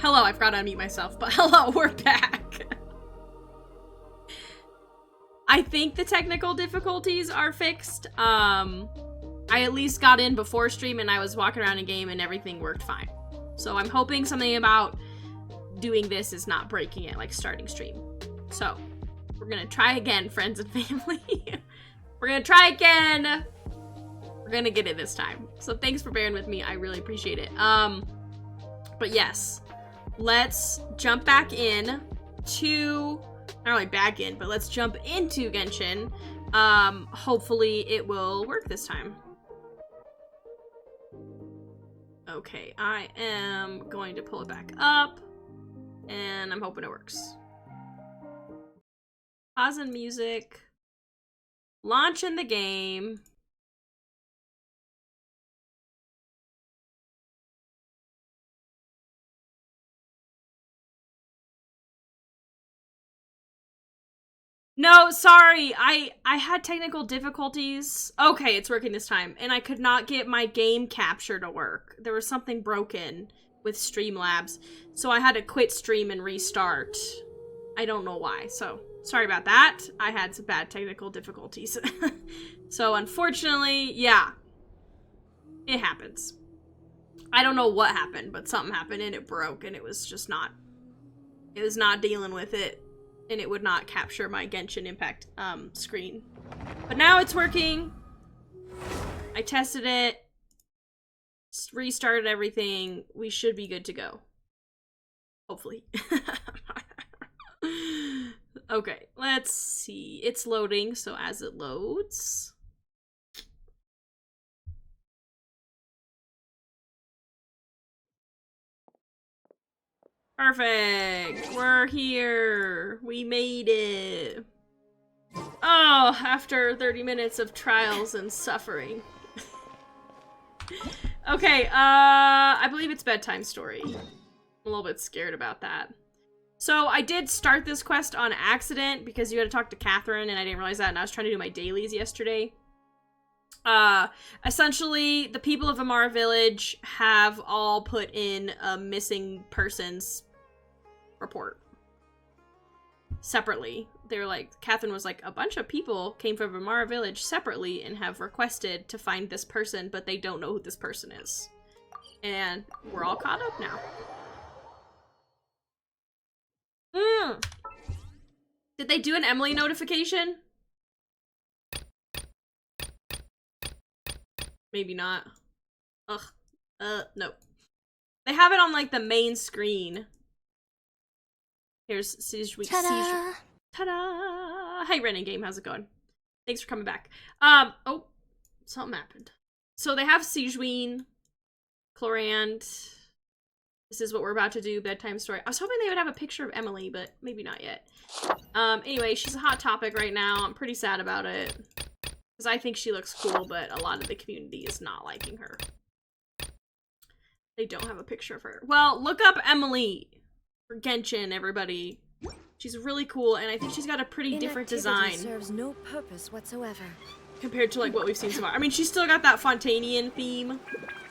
Hello, I forgot to unmute myself, but hello, we're back. I think the technical difficulties are fixed. I at least got in before stream and I was walking around in game and everything worked fine. So I'm hoping something about doing this is not breaking it, like starting stream. So, we're gonna try again, friends and family. We're gonna try again. We're gonna get it this time. So thanks for bearing with me, I really appreciate it. But yes. Let's jump back in to, not really back in, but let's jump into Genshin. Hopefully it will work this time. Okay, I am going to pull it back up, and I'm hoping it works. Pause in music. Launch in the game. No, sorry, I had technical difficulties. Okay, it's working this time. And I could not get my game capture to work. There was something broken with Streamlabs. So I had to quit stream and restart. I don't know why, so sorry about that. I had some bad technical difficulties. So unfortunately, yeah. It happens. I don't know what happened, but something happened and it broke and it was just not... It was not dealing with it. And it would not capture my Genshin Impact screen. But now it's working. I tested it. Restarted everything. We should be good to go. Hopefully. Okay, let's see. It's loading, so as it loads... Perfect! We're here! We made it! Oh, after 30 minutes of trials and suffering. Okay, I believe it's bedtime story. I'm a little bit scared about that. So, I did start this quest on accident because you had to talk to Catherine and I didn't realize that and I was trying to do my dailies yesterday. Essentially, the people of Amara Village have all put in a missing persons report separately. They're like, Catherine was like, a bunch of people came from Amara Village separately and have requested to find this person, but they don't know who this person is. And we're all caught up now. Did they do an Emily notification? Maybe not. Ugh. No. They have it on, like, the main screen. Here's Siege Week. Ta-da! Ta-da! Hey, Ren and Game, how's it going? Thanks for coming back. Oh, something happened. So they have Siegeween, Clorand. This is what we're about to do, bedtime story. I was hoping they would have a picture of Emily, but maybe not yet. Anyway, she's a hot topic right now. I'm pretty sad about it. Because I think she looks cool, but a lot of the community is not liking her. They don't have a picture of her. Well, look up Emily for Genshin, everybody. She's really cool, and I think she's got a pretty different design. Serves no purpose whatsoever. Compared to, like, what we've seen so far. I mean, she's still got that Fontanian theme.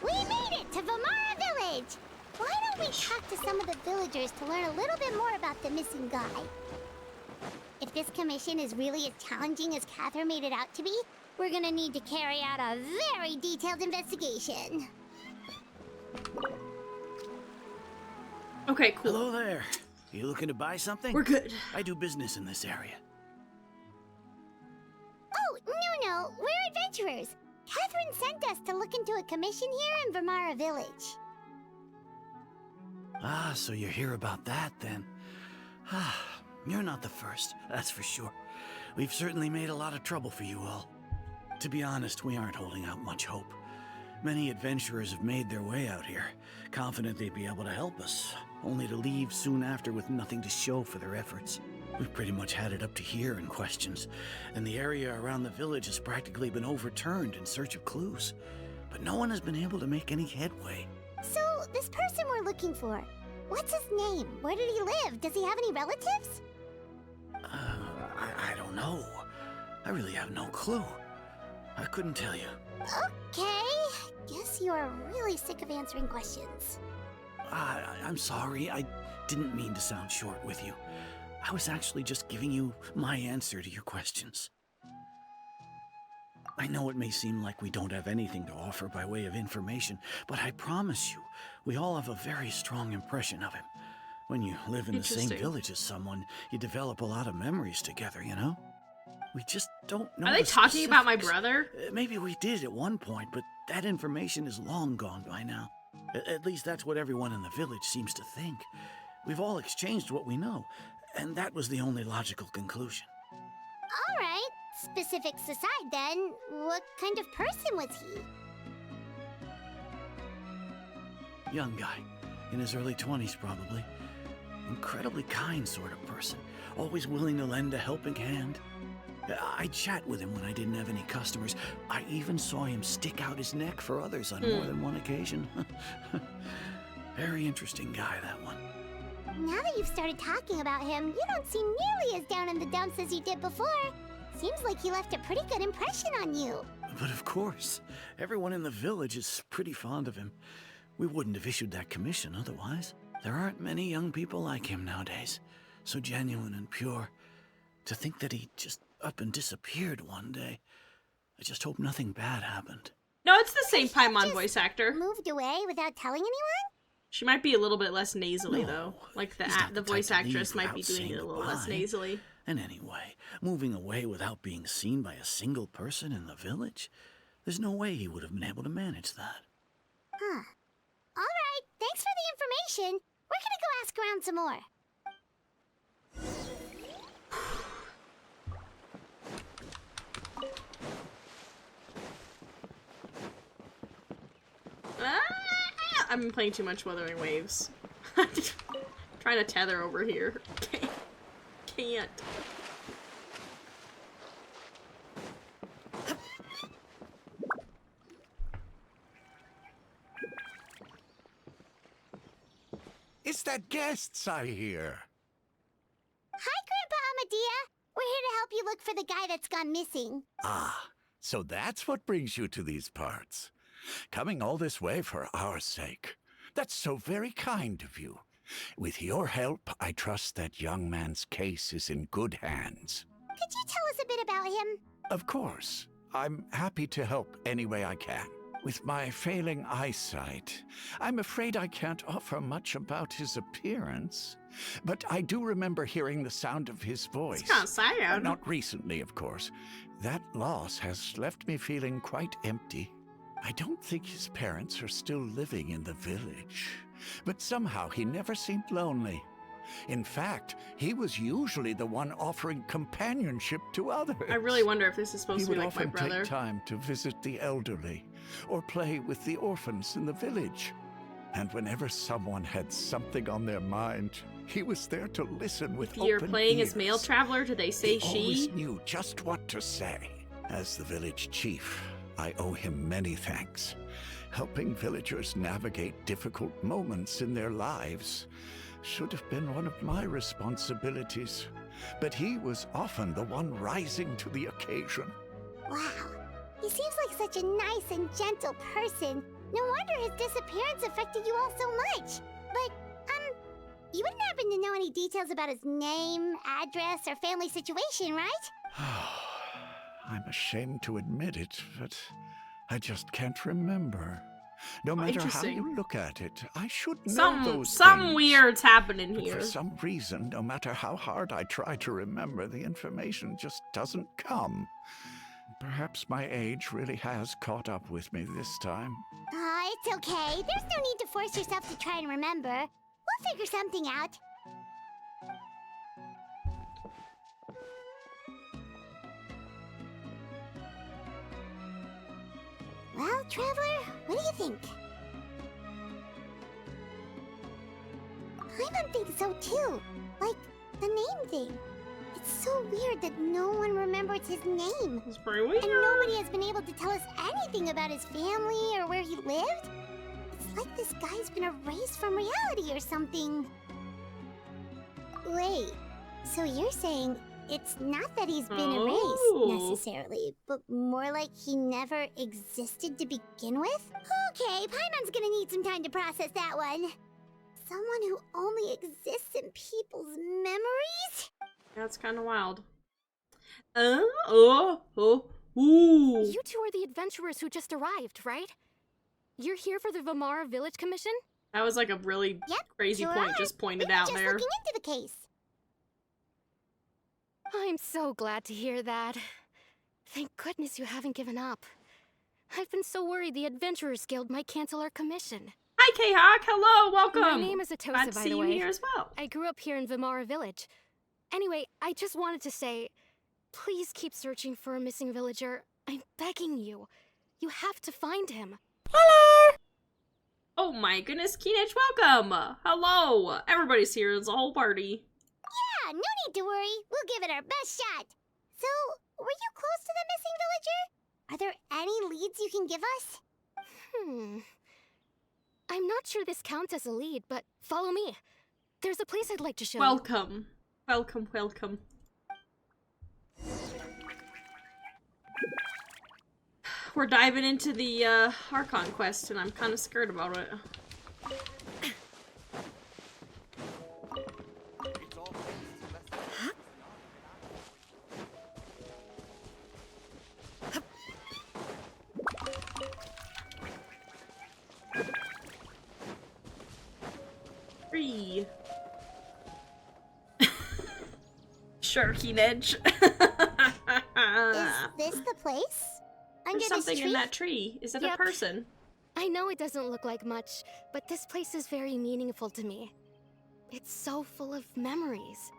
We made it to Vamara Village! Why don't we talk to some of the villagers to learn a little bit more about the missing guy? If this commission is really as challenging as Catherine made it out to be, we're gonna need to carry out a very detailed investigation. Okay, cool. Hello there. You looking to buy something? We're good. I do business in this area. Oh, no, we're adventurers. Catherine sent us to look into a commission here in Vamara Village. Ah, so you're here about that then. Ah, you're not the first, that's for sure. We've certainly made a lot of trouble for you all. To be honest, we aren't holding out much hope. Many adventurers have made their way out here, confident they'd be able to help us, only to leave soon after with nothing to show for their efforts. We've pretty much had it up to here in questions, and the area around the village has practically been overturned in search of clues. But no one has been able to make any headway. So, this person we're looking for, what's his name? Where did he live? Does he have any relatives? I don't know. I really have no clue. I couldn't tell you. Okay, guess you're really sick of answering questions. I'm sorry. I didn't mean to sound short with you. I was actually just giving you my answer to your questions. I know it may seem like we don't have anything to offer by way of information, but I promise you, we all have a very strong impression of him. When you live in the same village as someone, you develop a lot of memories together, you know? We just don't know. Are they talking about my specifics. brother? Maybe we did at one point, but that information is long gone by now. At least that's what everyone in the village seems to think. We've all exchanged what we know, and that was the only logical conclusion. All right. Specifics aside, then, what kind of person was he? Young guy, in his early 20s probably. Incredibly kind sort of person, always willing to lend a helping hand. I'd chat with him when I didn't have any customers. I even saw him stick out his neck for others on more than one occasion. Very interesting guy, that one. Now that you've started talking about him, you don't seem nearly as down in the dumps as you did before. Seems like he left a pretty good impression on you. But of course, everyone in the village is pretty fond of him. We wouldn't have issued that commission otherwise. There aren't many young people like him nowadays. So genuine and pure. To think that he just up and disappeared one day. I just hope nothing bad happened. No, it's the same Paimon voice actor. Moved away without telling anyone? She might be a little bit less nasally, No, though. Like he's not the the voice type to actress leave might be without doing it saying a little less goodbye. nasally. And anyway, moving away without being seen by a single person in the village? There's no way he would have been able to manage that. Huh. All right, thanks for the information. We're gonna go ask around some more. I've been playing too much Wuthering Waves. Trying to tether over here. Can't. It's that guests I hear. Hi, Grandpa Amadea. We're here to help you look for the guy that's gone missing. Ah, so that's what brings you to these parts. Coming all this way for our sake. That's so very kind of you. With your help, I trust that young man's case is in good hands. Could you tell us a bit about him? Of course. I'm happy to help any way I can. With my failing eyesight, I'm afraid I can't offer much about his appearance. But I do remember hearing the sound of his voice. It's kind of sad. Not recently, of course. That loss has left me feeling quite empty. I don't think his parents are still living in the village. But somehow he never seemed lonely. In fact, he was usually the one offering companionship to others. I really wonder if this is supposed to be like my He would often brother. take time to visit the elderly or play with the orphans in the village. And whenever someone had something on their mind, he was there to listen with If you're open playing ears. as male traveler, do they say He always she? knew just what to say. As the village chief, I owe him many thanks. Helping villagers navigate difficult moments in their lives should have been one of my responsibilities. But he was often the one rising to the occasion. Wow. He seems like such a nice and gentle person. No wonder his disappearance affected you all so much. But, you wouldn't happen to know any details about his name, address, or family situation, right? I'm ashamed to admit it, but I just can't remember. No matter how interesting. you look at it, I should know Something those things. weird's happening But here. for some reason, no matter how hard I try to remember, the information just doesn't come. Perhaps my age really has caught up with me this time. It's okay. There's no need to force yourself to try and remember. We'll figure something out. Well, Traveler, what do you think? Paimon thinks so too. Like, the name thing. It's so weird that no one remembers his name. It's pretty weird. And nobody has been able to tell us anything about his family or where he lived. It's like this guy's been erased from reality or something. Wait, so you're saying it's not that he's been Oh. erased necessarily, but more like he never existed to begin with? Okay, Paimon's gonna need some time to process that one. Someone who only exists in people's memories? That's kind of wild. Ooh. You two are the adventurers who just arrived, right? You're here for the Vamara Village Commission? That was like a really crazy sure point are. just pointed We were out just there. looking into the case. I'm so glad to hear that. Thank goodness you haven't given up. I've been so worried the Adventurers Guild might cancel our commission. Hi, K-Hawk. Hello. Welcome. My name is Atosa, Glad to by see the you way. here as well. I grew up here in Vamara Village. Anyway, I just wanted to say, please keep searching for a missing villager. I'm begging you. You have to find him. Oh my goodness, Keenage, welcome. Hello. Everybody's here. It's a whole party. Yeah, no need to worry. We'll give it our best shot. So, were you close to the missing villager? Are there any leads you can give us? I'm not sure this counts as a lead, but follow me. There's a place I'd like to show you. Welcome. Welcome, welcome. We're diving into the Archon quest, and I'm kind of scared about it. Free. Sure, Keenage. Is this the place? Under There's this something tree? in that tree. Is it a Yep. person? I know it doesn't look like much, but this place is very meaningful to me. It's so full of memories.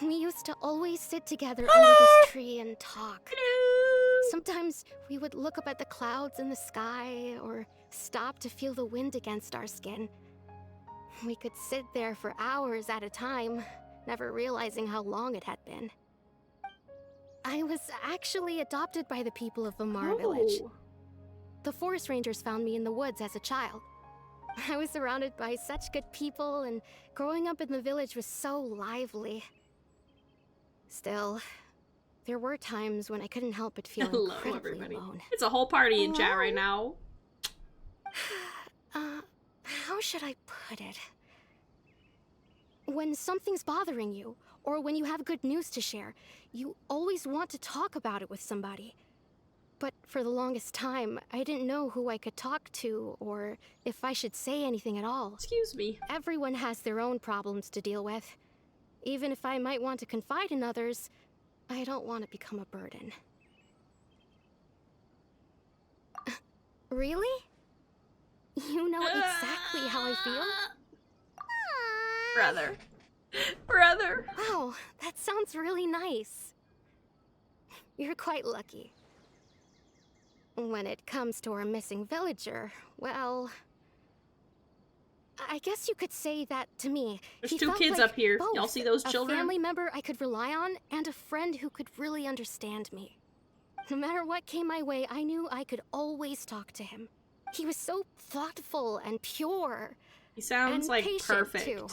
We used to always sit together under this tree and talk. Hello. Sometimes we would look up at the clouds in the sky or stop to feel the wind against our skin. We could sit there for hours at a time, never realizing how long it had been. I was actually adopted by the people of Vamara Village. Oh. The forest rangers found me in the woods as a child. I was surrounded by such good people, and growing up in the village was so lively. Still, there were times when I couldn't help but feel Hello, incredibly everybody. alone. It's a whole party in chat right now. How should I put it? When something's bothering you, or when you have good news to share, you always want to talk about it with somebody. But for the longest time, I didn't know who I could talk to, or if I should say anything at all. Excuse me. Everyone has their own problems to deal with. Even if I might want to confide in others, I don't want to become a burden. Really? You know exactly how I feel? Brother. Brother. Wow, that sounds really nice. You're quite lucky. When it comes to our missing villager, well, I guess you could say that to me. There's He two felt kids like up here. both, Y'all see those children? A family member I could rely on, and a friend who could really understand me. No matter what came my way, I knew I could always talk to him. He was so thoughtful and pure. He sounds And like patient, perfect. too.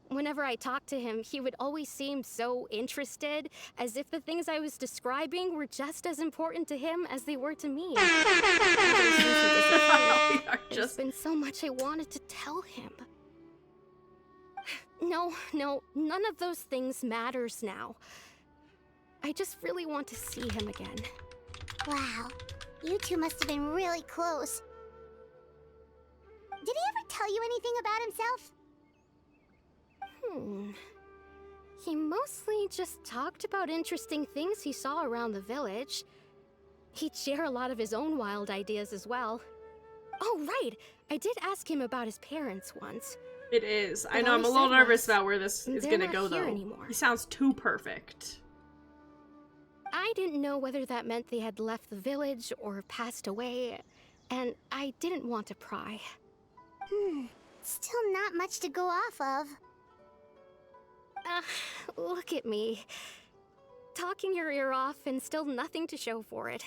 Whenever I talked to him, he would always seem so interested, as if the things I was describing were just as important to him as they were to me. Ever since he disappeared, We are there's just been so much I wanted to tell him. No, none of those things matters now. I just really want to see him again. Wow, you two must have been really close. Did he ever tell you anything about himself? He mostly just talked about interesting things he saw around the village. He'd share a lot of his own wild ideas as well. Oh, right! I did ask him about his parents once. It is. I But know all I'm he a little said nervous was, about where this is "They're gonna not go here though. anymore." He sounds too perfect. I didn't know whether that meant they had left the village or passed away, and I didn't want to pry. Still not much to go off of. Look at me. Talking your ear off and still nothing to show for it.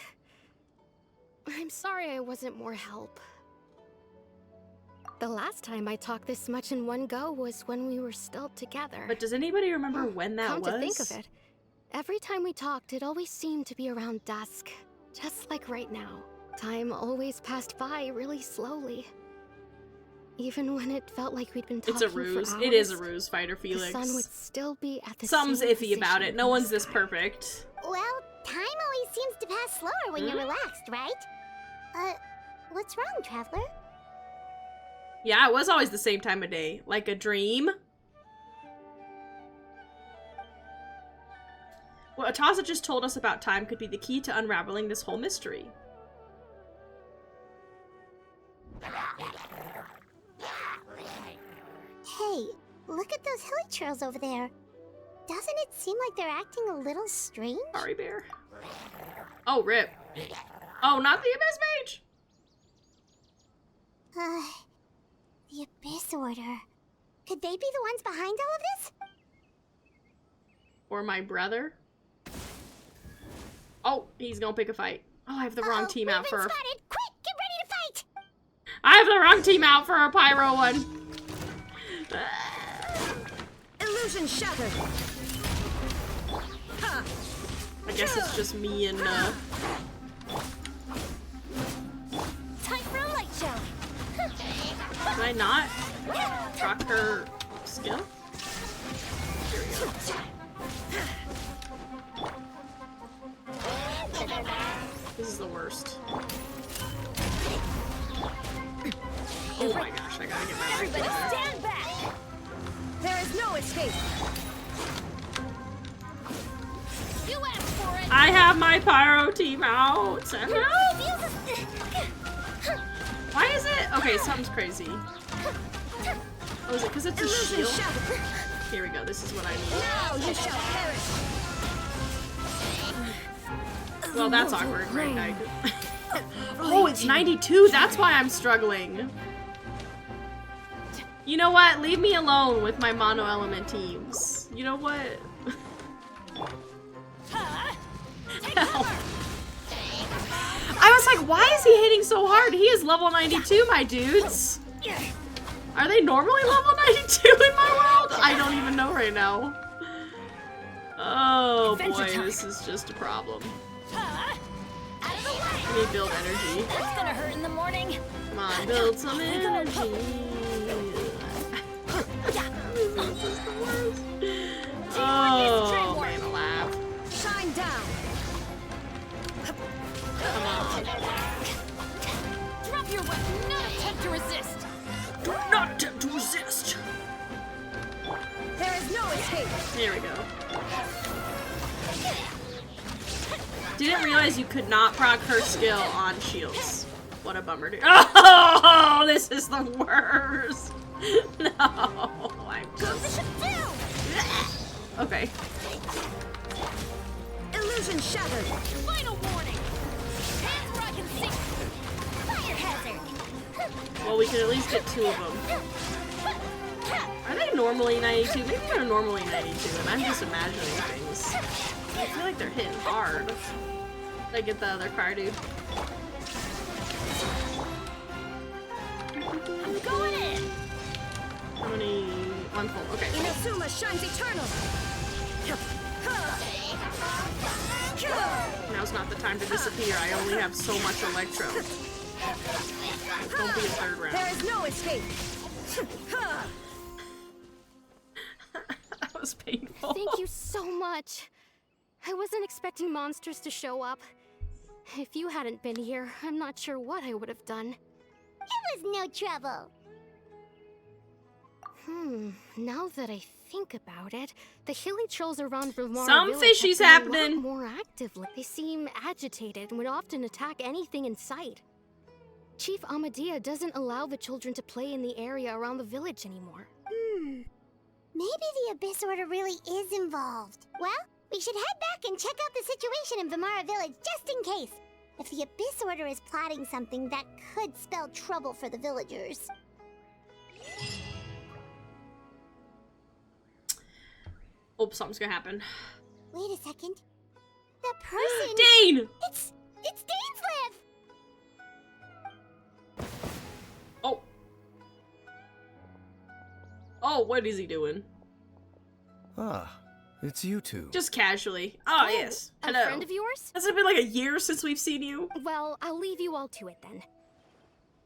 I'm sorry I wasn't more help. The last time I talked this much in one go was when we were still together. But does anybody remember when that Come was? to think of it, every time we talked, it always seemed to be around dusk. Just like right now. Time always passed by really slowly. Even when it felt like we'd been talking It's a for ruse. hours, It is a ruse, Fighter the Felix. sun would still be at the Something's same iffy about position it. in No the one's this sky. perfect. Well, time always seems to pass slower when you're relaxed, right? What's wrong, Traveler? Yeah, it was always the same time of day. Like a dream. What Ataza just told us about time could be the key to unraveling this whole mystery. Hey, look at those hilly trails over there. Doesn't it seem like they're acting a little strange? Sorry, Bear. Oh, rip. Oh, not the Abyss Mage! The Abyss Order. Could they be the ones behind all of this? Or my brother? Oh, he's gonna pick a fight. Oh, I have the wrong team out for... Spotted. Quick, get ready to fight! I have the wrong team out for a Pyro one. Illusion shattered. Ha. I guess it's just me and, Time for a light show. Did I not rock her skill? Here we go. This is the worst. Oh my gosh, I gotta get my Everybody life. stand back. There is no escape. You asked for it. I have my Pyro team out. Help! Why is it? Okay, something's crazy. Oh, is it because it's a Illusion shield? shattered. Here we go, this is what I need. Now you shall perish. Well, that's awkward, right? Oh, it's 92. That's why I'm struggling. You know what? Leave me alone with my mono element teams. You know what? Help. I was like, why is he hitting so hard? He is level 92, my dudes. Are they normally level 92 in my world? I don't even know right now. Oh boy, this is just a problem. Let me build energy. That's gonna hurt in the morning. Come on, build some energy. This is the worst. Oh, man alive. Shine down. Come on. Drop your weapon. Not attempt to resist. Do not attempt to resist. There is no escape. There we go. Didn't realize you could not proc her skill on shields. What a bummer, dude. Oh, this is the worst. No, I'm just... Okay. Illusion shattered. Final warning. Hands where I can see. Fire hazard. Well, we can at least get 2 of them. Are they normally 92? Maybe they're normally 92, and I'm just imagining things. I feel like they're hitting hard. Did I get the other car, dude? I'm going in. How many? 1 full. Okay. Inazuma shines eternal. Now's not the time to disappear. I only have so much electro. Don't be a 3rd round. There is no escape. That was painful. Thank you so much. I wasn't expecting monsters to show up. If you hadn't been here, I'm not sure what I would have done. It was no trouble. Now that I think about it, the hilly trolls around Vermora Some Village have fishies been a lot happening. more actively. They seem agitated and would often attack anything in sight. Chief Amadea doesn't allow the children to play in the area around the village anymore. Maybe the Abyss Order really is involved. Well, we should head back and check out the situation in Vamara Village just in case. If the Abyss Order is plotting something that could spell trouble for the villagers. Oh, something's gonna happen. Wait a second. That person... Dane! It's Dainslev! Oh. Oh, what is he doing? Ah, it's you two. Just casually. Oh, yes. Hello. A friend of yours? Has it been like a year since we've seen you? Well, I'll leave you all to it then.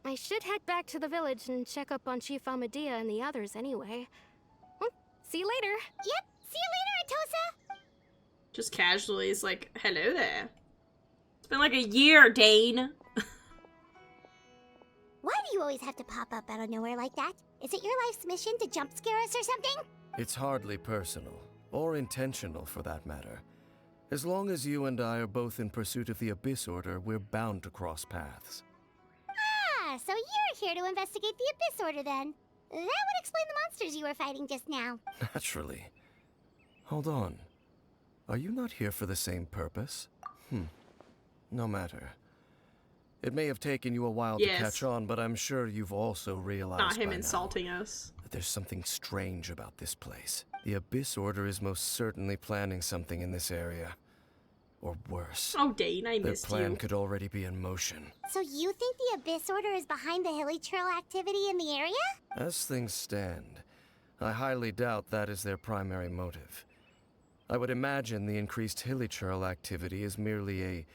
I should head back to the village and check up on Chief Amadea and the others anyway. Well, see you later. Yep, see you later, Atosa! Just casually is like, hello there. It's been like a year, Dane. Why do you always have to pop up out of nowhere like that? Is it your life's mission to jump scare us or something? It's hardly personal, or intentional for that matter. As long as you and I are both in pursuit of the Abyss Order, we're bound to cross paths. Ah, so you're here to investigate the Abyss Order then. That would explain the monsters you were fighting just now. Naturally. Hold on. Are you not here for the same purpose? No matter. It may have taken you a while to catch on, but I'm sure you've also realized Not him by insulting now us. that there's something strange about this place. The Abyss Order is most certainly planning something in this area. Or worse. Oh, Dane, I Their missed plan you. could already be in motion. So you think the Abyss Order is behind the hilly trail activity in the area? As things stand, I highly doubt that is their primary motive. I would imagine the increased hilichurl activity is merely a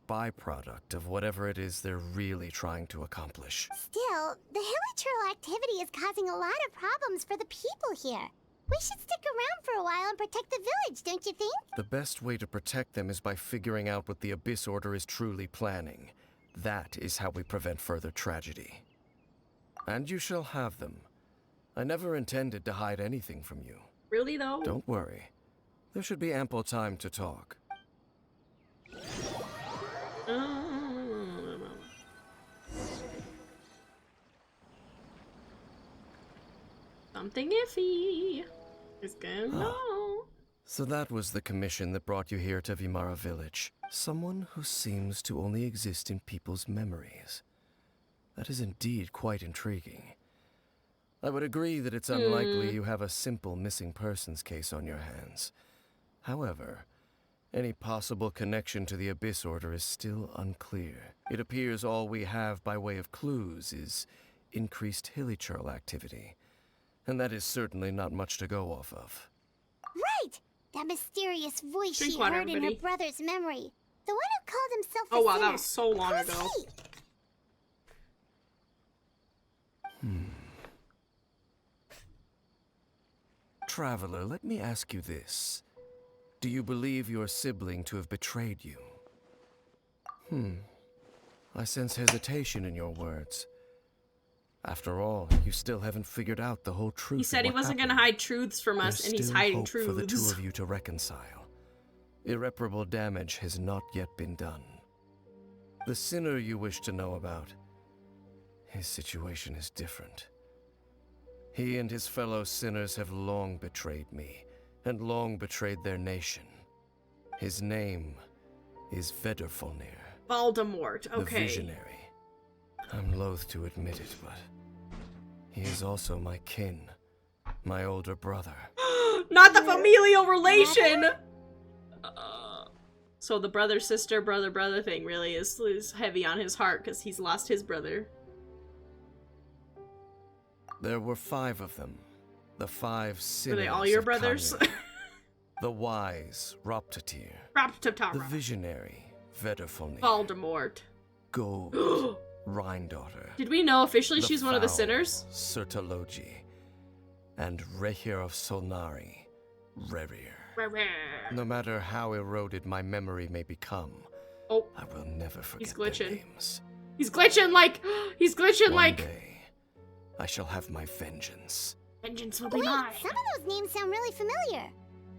byproduct of whatever it is they're really trying to accomplish. Still, the hilly trail activity is causing a lot of problems for the people here. We should stick around for a while and protect the village, don't you think? The best way to protect them is by figuring out what the Abyss Order is truly planning. That is how we prevent further tragedy. And you shall have them. I never intended to hide anything from you. Really, though? Don't worry. There should be ample time to talk. Something iffy is going on. So that was the commission that brought you here to Vimara Village. Someone who seems to only exist in people's memories. That is indeed quite intriguing. I would agree that it's unlikely you have a simple missing persons case on your hands. However, any possible connection to the Abyss Order is still unclear. It appears all we have by way of clues is increased hilichurl activity. And that is certainly not much to go off of. Right! That mysterious voice Drink she water, heard in her everybody. brother's memory. The one who called himself a Oh, wow, sinner. that was so long Who's ago. he? Traveler, let me ask you this. Do you believe your sibling to have betrayed you? I sense hesitation in your words. After all, you still haven't figured out the whole truth. He said he wasn't going to hide truths from us, and he's There's hiding still hope for the two truths. of you to reconcile. Irreparable damage has not yet been done. The sinner you wish to know about, his situation is different. He and his fellow sinners have long betrayed me, and long betrayed their nation. His name is Vedrfolnir, Voldemort, the okay. Visionary. I'm loath to admit it, but he is also my kin, my older brother. Not the familial relation! So the brother-sister, brother-brother thing really is heavy on his heart, because he's lost his brother. There were 5 of them. The 5 sinners. Were they all your of brothers? Kanye. The wise, Roptatir. The Raptatara. visionary, Vedrfolnir. Voldemort. Gold, Rhine-daughter. Did we know officially she's one of the foul sinners? Sertologi. And Rehir of Solnari, Rerir. No matter how eroded my memory may become, Oh, I will never forget He's their glitching. names. he's glitching like... He's glitching One like... day, I shall have my vengeance. Vengeance will be Wait, mine. some of those names sound really familiar.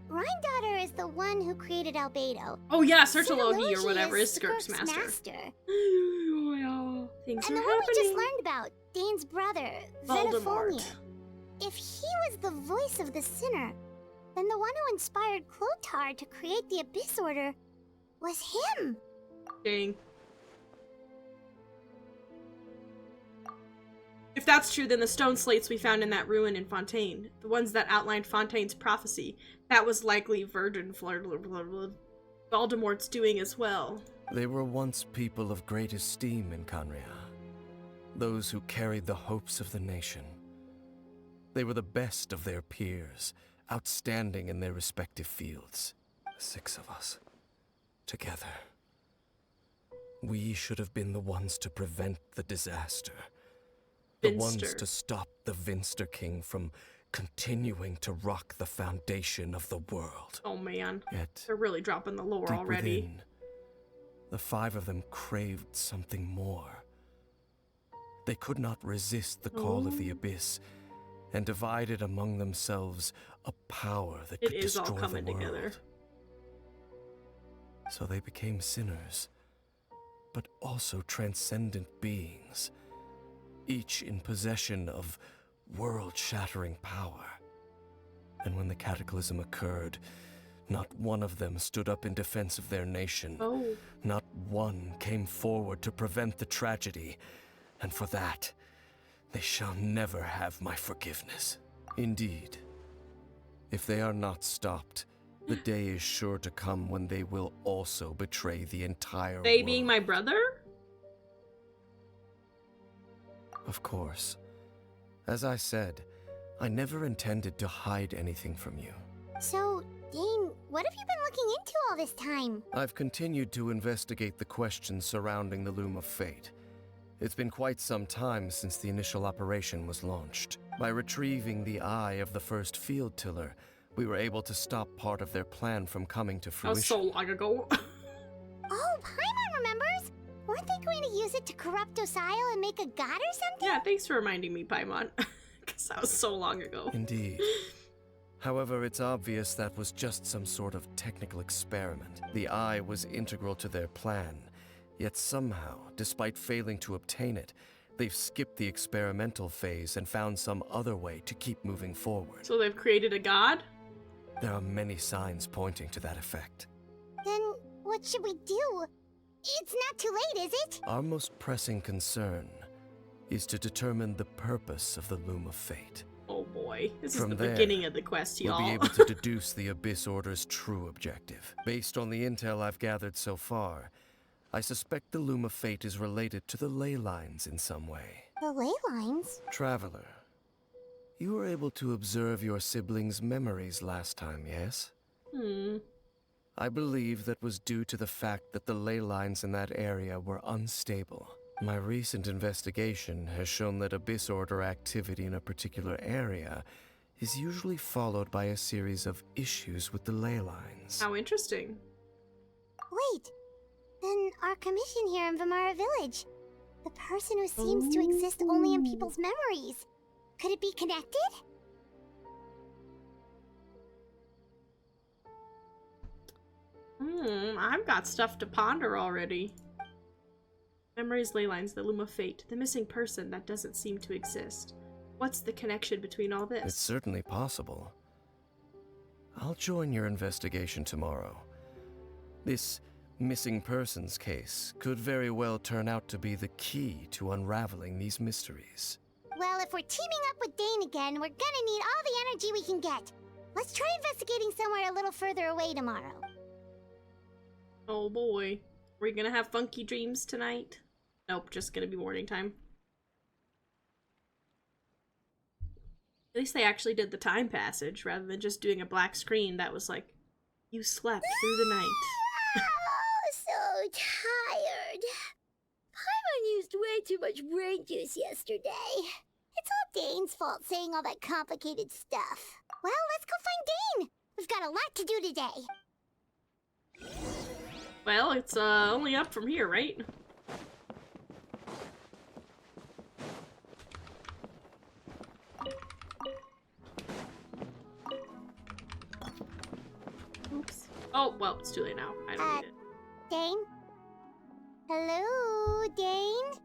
Rhine-daughter is the one who created Albedo. Oh yeah, Sertologi or Sertologi whatever is Skirk's Skirk's master. Things And are the one we just happening. learned about, Dane's brother, Voldemort. Vedrfolnir. If he was the voice of the sinner, then the one who inspired Clothar to create the Abyss Order was him. Dang. If that's true, then the stone slates we found in that ruin in Fontaine, the ones that outlined Fontaine's prophecy, that was likely Voldemort's doing as well. They were once people of great esteem in Canria. Those who carried the hopes of the nation. They were the best of their peers, outstanding in their respective fields. 6 of us. Together. We should have been the ones to prevent the disaster The ones Finster. to stop the Vinster King from continuing to rock the foundation of the world. Oh man, Yet, they're really dropping the lore deep already. within, the 5 of them craved something more. They could not resist the call of the Abyss, and divided among themselves a power that It could is all destroy coming the world. together. So they became sinners, but also transcendent beings, each in possession of world-shattering power. And when the cataclysm occurred, not one of them stood up in defense of their nation. Oh, Not one came forward to prevent the tragedy, and for that, they shall never have my forgiveness. Indeed, if they are not stopped, the day is sure to come when they will also betray the entire they world. being my brother? Of course. As I said, I never intended to hide anything from you. So, Dane, what have you been looking into all this time? I've continued to investigate the questions surrounding the Loom of Fate. It's been quite some time since the initial operation was launched. By retrieving the eye of the first field tiller, we were able to stop part of their plan from coming to That was fruition. so long ago. Oh, Paimon remembers! Weren't they going to use it to corrupt Osial and make a god or something? Yeah, thanks for reminding me, Paimon. Because that was so long ago. Indeed. However, it's obvious that was just some sort of technical experiment. The eye was integral to their plan, yet somehow, despite failing to obtain it, they've skipped the experimental phase and found some other way to keep moving forward. So they've created a god? There are many signs pointing to that effect. Then, what should we do? It's not too late, is it? Our most pressing concern is to determine the purpose of the Loom of Fate. Oh boy. This From is the there, beginning of the quest, We'll y'all. be able to deduce the Abyss Order's true objective. Based on the intel I've gathered so far, I suspect the Loom of Fate is related to the ley lines in some way. The ley lines? Traveler, you were able to observe your siblings' memories last time, yes? I believe that was due to the fact that the ley lines in that area were unstable. My recent investigation has shown that Abyss Order activity in a particular area is usually followed by a series of issues with the ley lines. How interesting. Wait, then our commission here in Vimara Village. The person who seems to exist only in people's memories. Could it be connected? I've got stuff to ponder already. Memories, ley lines, the Loom of Fate, the missing person that doesn't seem to exist. What's the connection between all this? It's certainly possible. I'll join your investigation tomorrow. This missing persons case could very well turn out to be the key to unraveling these mysteries. Well, if we're teaming up with Dane again, we're gonna need all the energy we can get. Let's try investigating somewhere a little further away tomorrow. Oh boy. Are we gonna have funky dreams tonight? Nope, just gonna be morning time. At least they actually did the time passage rather than just doing a black screen that was like, you slept through the night. Oh, so tired. Paimon used way too much brain juice yesterday. It's all Dane's fault saying all that complicated stuff. Well, let's go find Dane. We've got a lot to do today. Well, it's only up from here, right? Oops. Oh, well, it's too late now. I don't need it. Dane? Hello, Dane?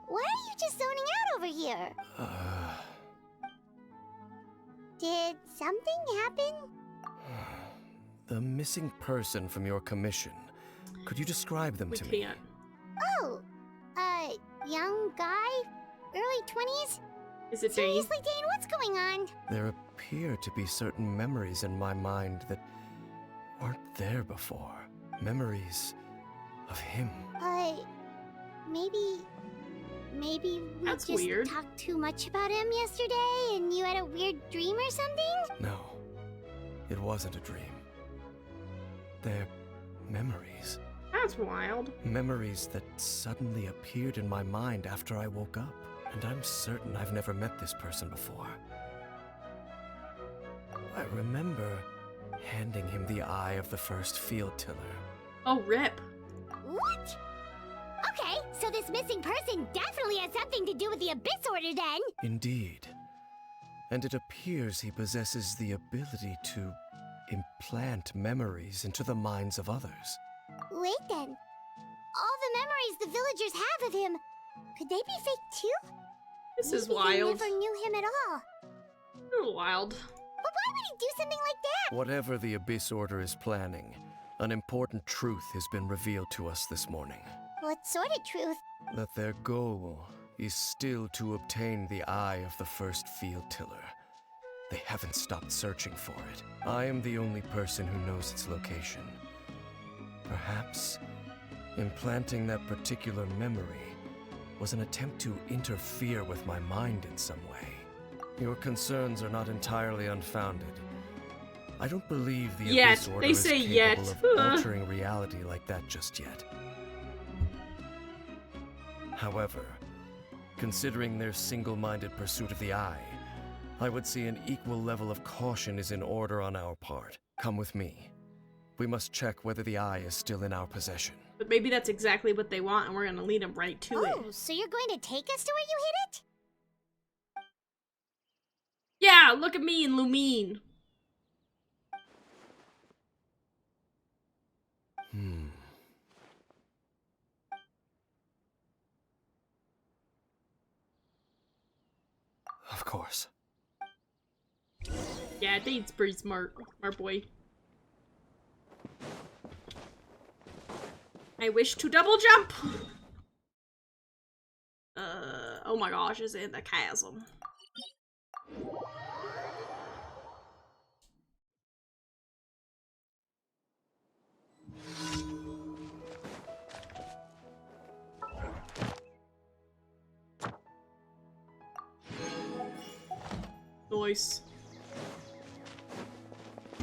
Why are you just zoning out over here? Did something happen? The missing person from your commission. Could you describe them We to me? can't. Oh, young guy? Early 20s? Is it Dane? Seriously, Dane, what's going on? There appear to be certain memories in my mind that weren't there before. Memories of him. Maybe we That's just weird. talked too much about him yesterday and you had a weird dream or something? No, it wasn't a dream. They're memories. That's wild. Memories that suddenly appeared in my mind after I woke up. And I'm certain I've never met this person before. I remember handing him the eye of the first field tiller. Oh, rip. What? Okay, so this missing person definitely has something to do with the Abyss Order then. Indeed. And it appears he possesses the ability to implant memories into the minds of others. Wait then. All the memories the villagers have of him, could they be fake too? This is Maybe wild. They never knew him at all. A little wild. But why would he do something like that? Whatever the Abyss Order is planning, an important truth has been revealed to us this morning. What sort of truth? That their goal is still to obtain the eye of the first field tiller. They haven't stopped searching for it. I am the only person who knows its location. Perhaps implanting that particular memory was an attempt to interfere with my mind in some way. Your concerns are not entirely unfounded. I don't believe the Yet. Abyss Order They is say capable yet. of altering reality like that just yet. However, considering their single-minded pursuit of the eye, I would see an equal level of caution is in order on our part. Come with me. We must check whether the eye is still in our possession. But maybe that's exactly what they want, and we're gonna lead them right to it. Oh, so you're going to take us to where you hid it? Yeah, look at me and Lumine. Of course. Yeah, Dane's pretty smart. Smart boy. I wish to double jump! Oh my gosh, is it in the chasm? Nice.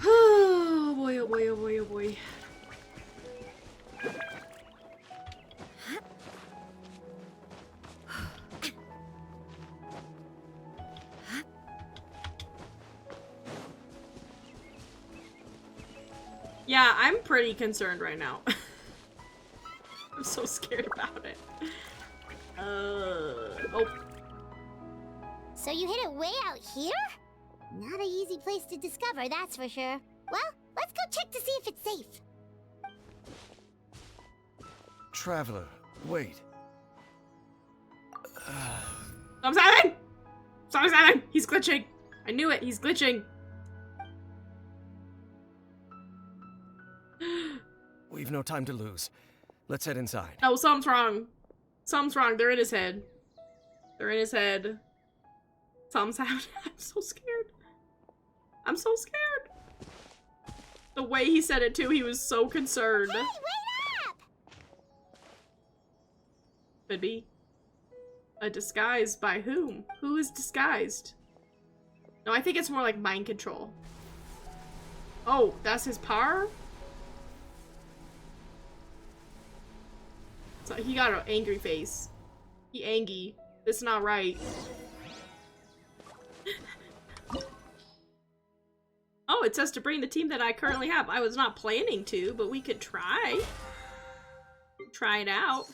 Oh boy, oh boy, oh boy, oh boy. Yeah, I'm pretty concerned right now. I'm so scared about it. Oh. So you hid it way out here? Not an easy place to discover, that's for sure. Well, let's go check to see if it's safe. Traveler, wait. Something's happening! Something's happening! He's glitching! I knew it, he's glitching! We've no time to lose. Let's head inside. No, something's wrong. Something's wrong. They're in his head. They're in his head. Something's happening. I'm so scared. I'm so scared. The way he said it too, he was so concerned. Hey, wait up! Could be. A disguise by whom? Who is disguised? No, I think it's more like mind control. Oh, that's his power? So he got an angry face. He angry. This is not right. Oh, it says to bring the team that I currently have. I was not planning to, but we could try. Try it out.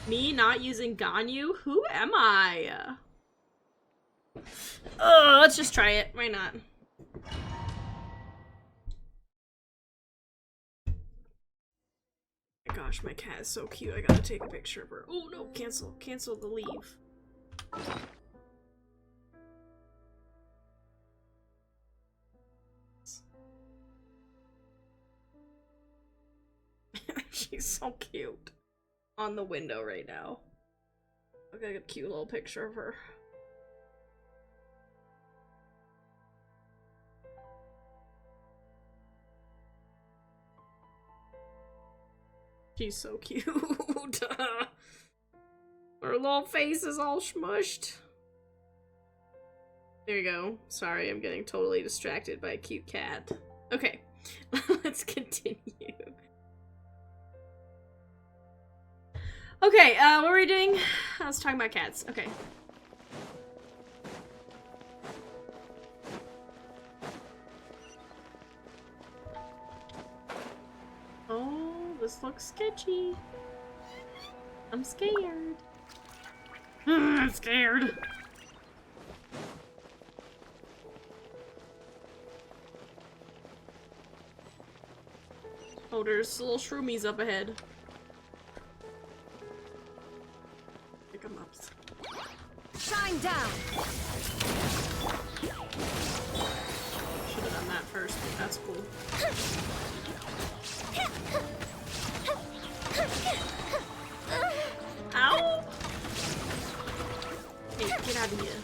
Me not using Ganyu? Who am I? Let's just try it. Why not? My gosh, my cat is so cute. I gotta take a picture of her. Oh no, cancel. Cancel the leave. She's so cute. On the window right now. I got a cute little picture of her. She's so cute. Her little face is all smushed. There you go. Sorry, I'm getting totally distracted by a cute cat. Okay. Let's continue. Okay, what were we doing? I was talking about cats. Okay. Oh, this looks sketchy. I'm scared. I'm scared. Oh, there's little shroomies up ahead. Pick 'em up. Shine down. Should have done that first, but that's cool. Ow! Hey, get out of here.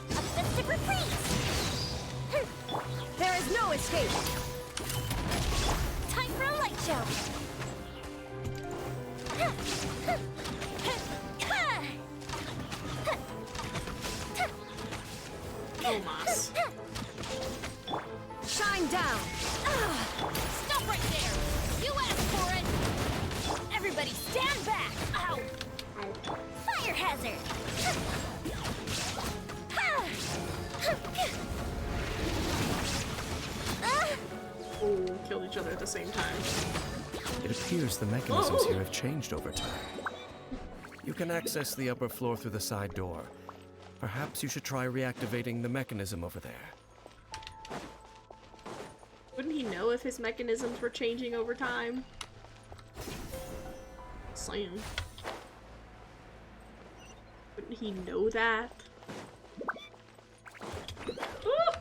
A festive reprise! There is no escape. Time for a light show! Oh, Moss. Shine down. Stop right there! You asked for it! Everybody stand back! Ow! Fire hazard! Oh, killed each other at the same time. It appears the mechanisms here have changed over time. You can access the upper floor through the side door. Perhaps you should try reactivating the mechanism over there. Wouldn't he know if his mechanisms were changing over time? Slam. Wouldn't he know that? Ooh!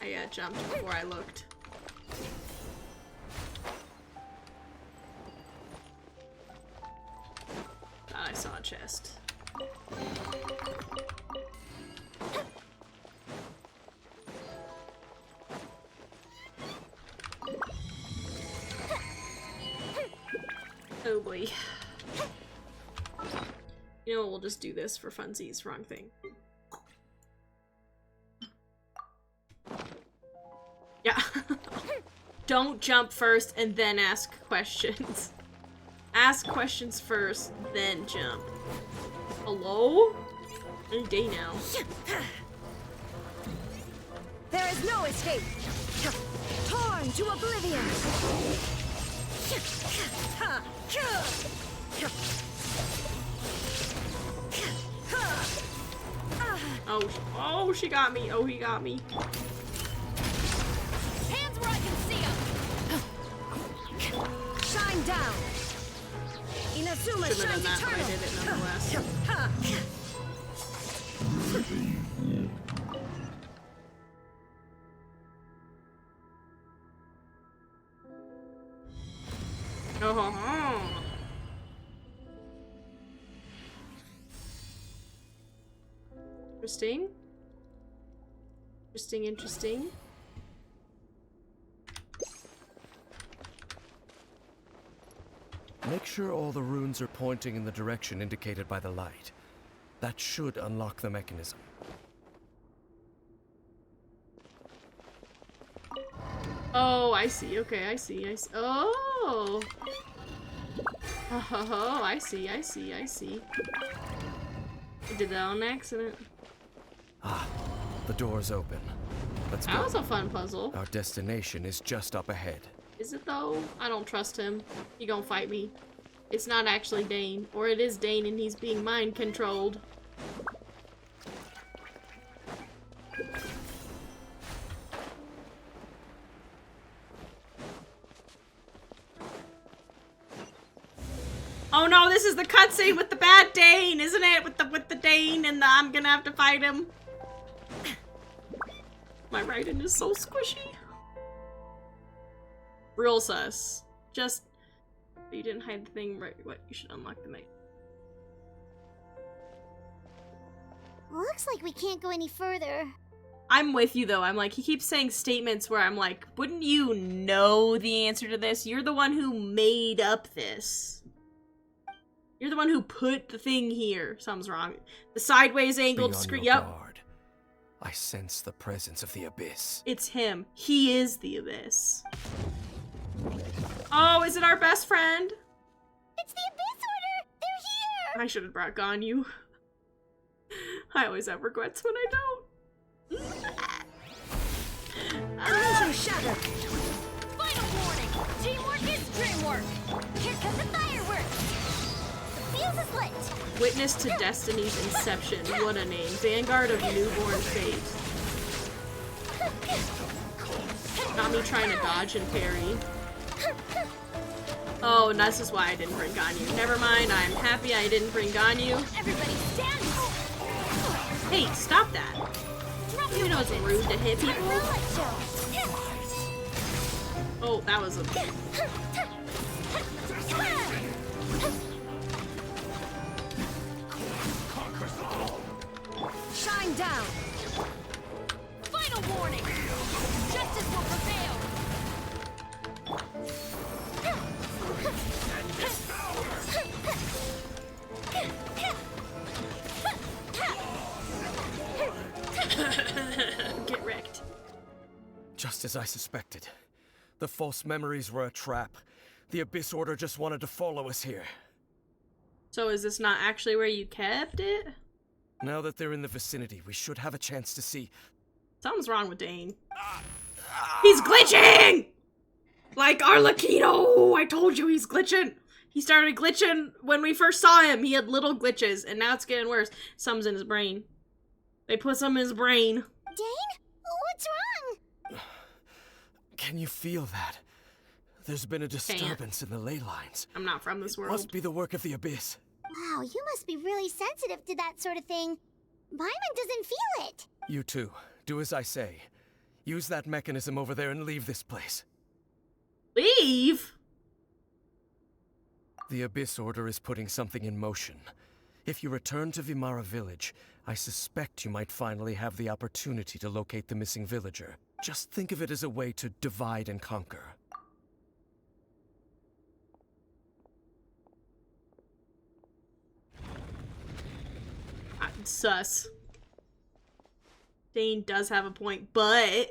I jumped before I looked. Thought I saw a chest. Oh boy. You know what, we'll just do this for funsies. Wrong thing. Yeah. Don't jump first and then ask questions. Ask questions first, then jump. Hello? Any day now. There is no escape. Torn to oblivion. Oh, she got me. Oh, he got me. Hands where I can see them! Shine down. Inazuma Shouldn't have shines done that, but I eternal. did it nonetheless. Oh, interesting. Interesting. Make sure all the runes are pointing in the direction indicated by the light. That should unlock the mechanism. Oh, I see. Okay, I see. Oh! Oh, I see. I did that on accident. Ah, the door's open. Let's go. That was a fun puzzle. Our destination is just up ahead. Is it though? I don't trust him. He gonna fight me. It's not actually Dane. Or it is Dane and he's being mind controlled. Oh no, this is the cutscene with the bad Dane, isn't it? With the Dane and the I'm gonna have to fight him. My writing is so squishy. Real sus. Just you didn't hide the thing right. What? You should unlock the mic. Looks like we can't go any further. I'm with you though. I'm like, he keeps saying statements where I'm like, wouldn't you know the answer to this? You're the one who made up this. You're the one who put the thing here. Something's wrong. The sideways angled screen. Yep. Guard. I sense the presence of the Abyss. It's him. He is the Abyss. Oh, is it our best friend? It's the Abyss Order! They're here! I should have brought Ganyu. I always have regrets when I don't. Illusion shattered! Final warning! Teamwork is dreamwork! Here come the fireworks! The fuse is lit! Witness to Destiny's inception. What a name. Vanguard of newborn fate. Not me trying to dodge and parry. Oh, and this is why I didn't bring Ganyu. Never mind, I'm happy I didn't bring Ganyu. Everybody stand! Hey, stop that. You know it's rude to hit people. Oh, that was a... Shine down! Final warning! Justice will prevail! Get wrecked. Just as I suspected. The false memories were a trap. The Abyss Order just wanted to follow us here. So is this not actually where you kept it? Now that they're in the vicinity, we should have a chance to see. Something's wrong with Dane. He's glitching! Like Arlecchino! I told you he's glitching! He started glitching when we first saw him. He had little glitches, and now it's getting worse. Something's in his brain. They put some in his brain. Dane? What's wrong? Can you feel that? There's been a disturbance in the ley lines. I'm not from this world. Must be the work of the Abyss. Wow, you must be really sensitive to that sort of thing. Paimon doesn't feel it. You too. Do as I say. Use that mechanism over there and leave this place. Leave? The Abyss Order is putting something in motion. If you return to Vimara Village, I suspect you might finally have the opportunity to locate the missing villager. Just think of it as a way to divide and conquer. Sus. Dane does have a point, but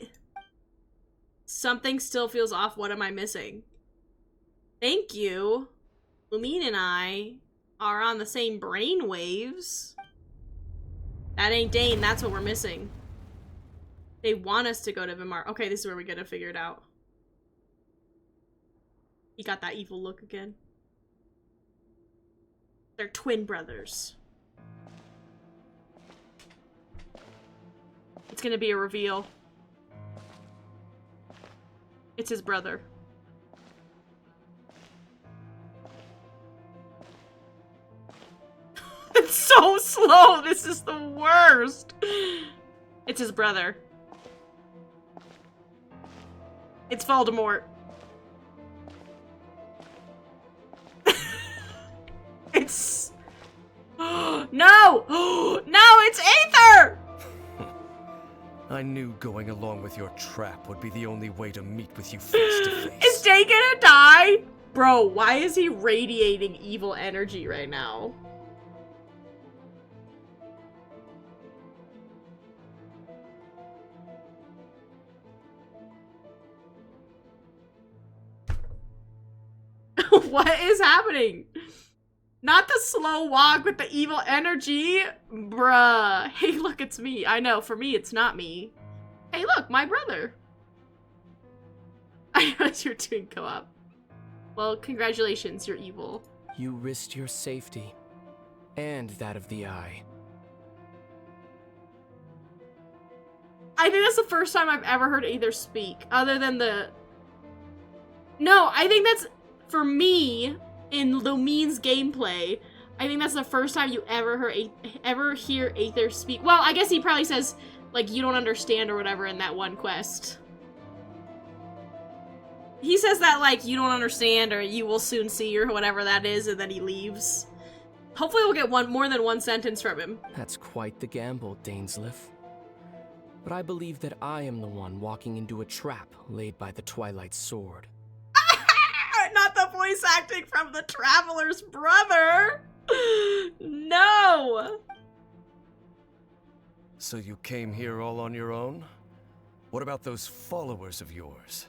something still feels off. What am I missing? Thank you. Lumine and I are on the same brain waves. That ain't Dane, that's what we're missing. They want us to go to Vimar. Okay, this is where we gotta figure it out. He got that evil look again. They're twin brothers. It's gonna be a reveal. It's his brother. It's so slow. This is the worst. It's his brother. It's Voldemort. It's... No! No, it's Aether! I knew going along with your trap would be the only way to meet with you face to face. Is Day gonna die? Bro, why is he radiating evil energy right now? What is happening? Not the slow walk with the evil energy. Bruh. Hey, look, it's me. I know, for me, it's not me. Hey, look, my brother. I know you're doing co-op. Well, congratulations, you're evil. You risked your safety, and that of the Eye. I think that's the first time I've ever heard Aether speak, other than the... No, I think that's, for me, in Lumine's gameplay, I think that's the first time you ever hear Aether speak. Well, I guess he probably says, like, you don't understand or whatever in that one quest. He says that, like, you don't understand or you will soon see or whatever that is, and then he leaves. Hopefully we'll get more than one sentence from him. That's quite the gamble, Dainsleif. But I believe that I am the one walking into a trap laid by the Twilight Sword. Not the voice acting from the Traveler's brother! No! So you came here all on your own? What about those followers of yours?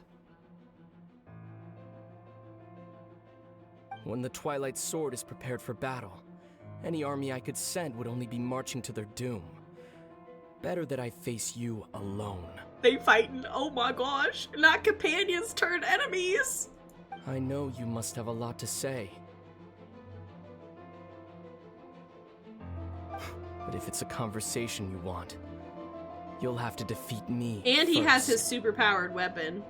When the Twilight Sword is prepared for battle, any army I could send would only be marching to their doom. Better that I face you alone. They fighting, oh my gosh, not companions turned enemies. I know you must have a lot to say. But if it's a conversation you want, you'll have to defeat me And he has first. his super-powered weapon.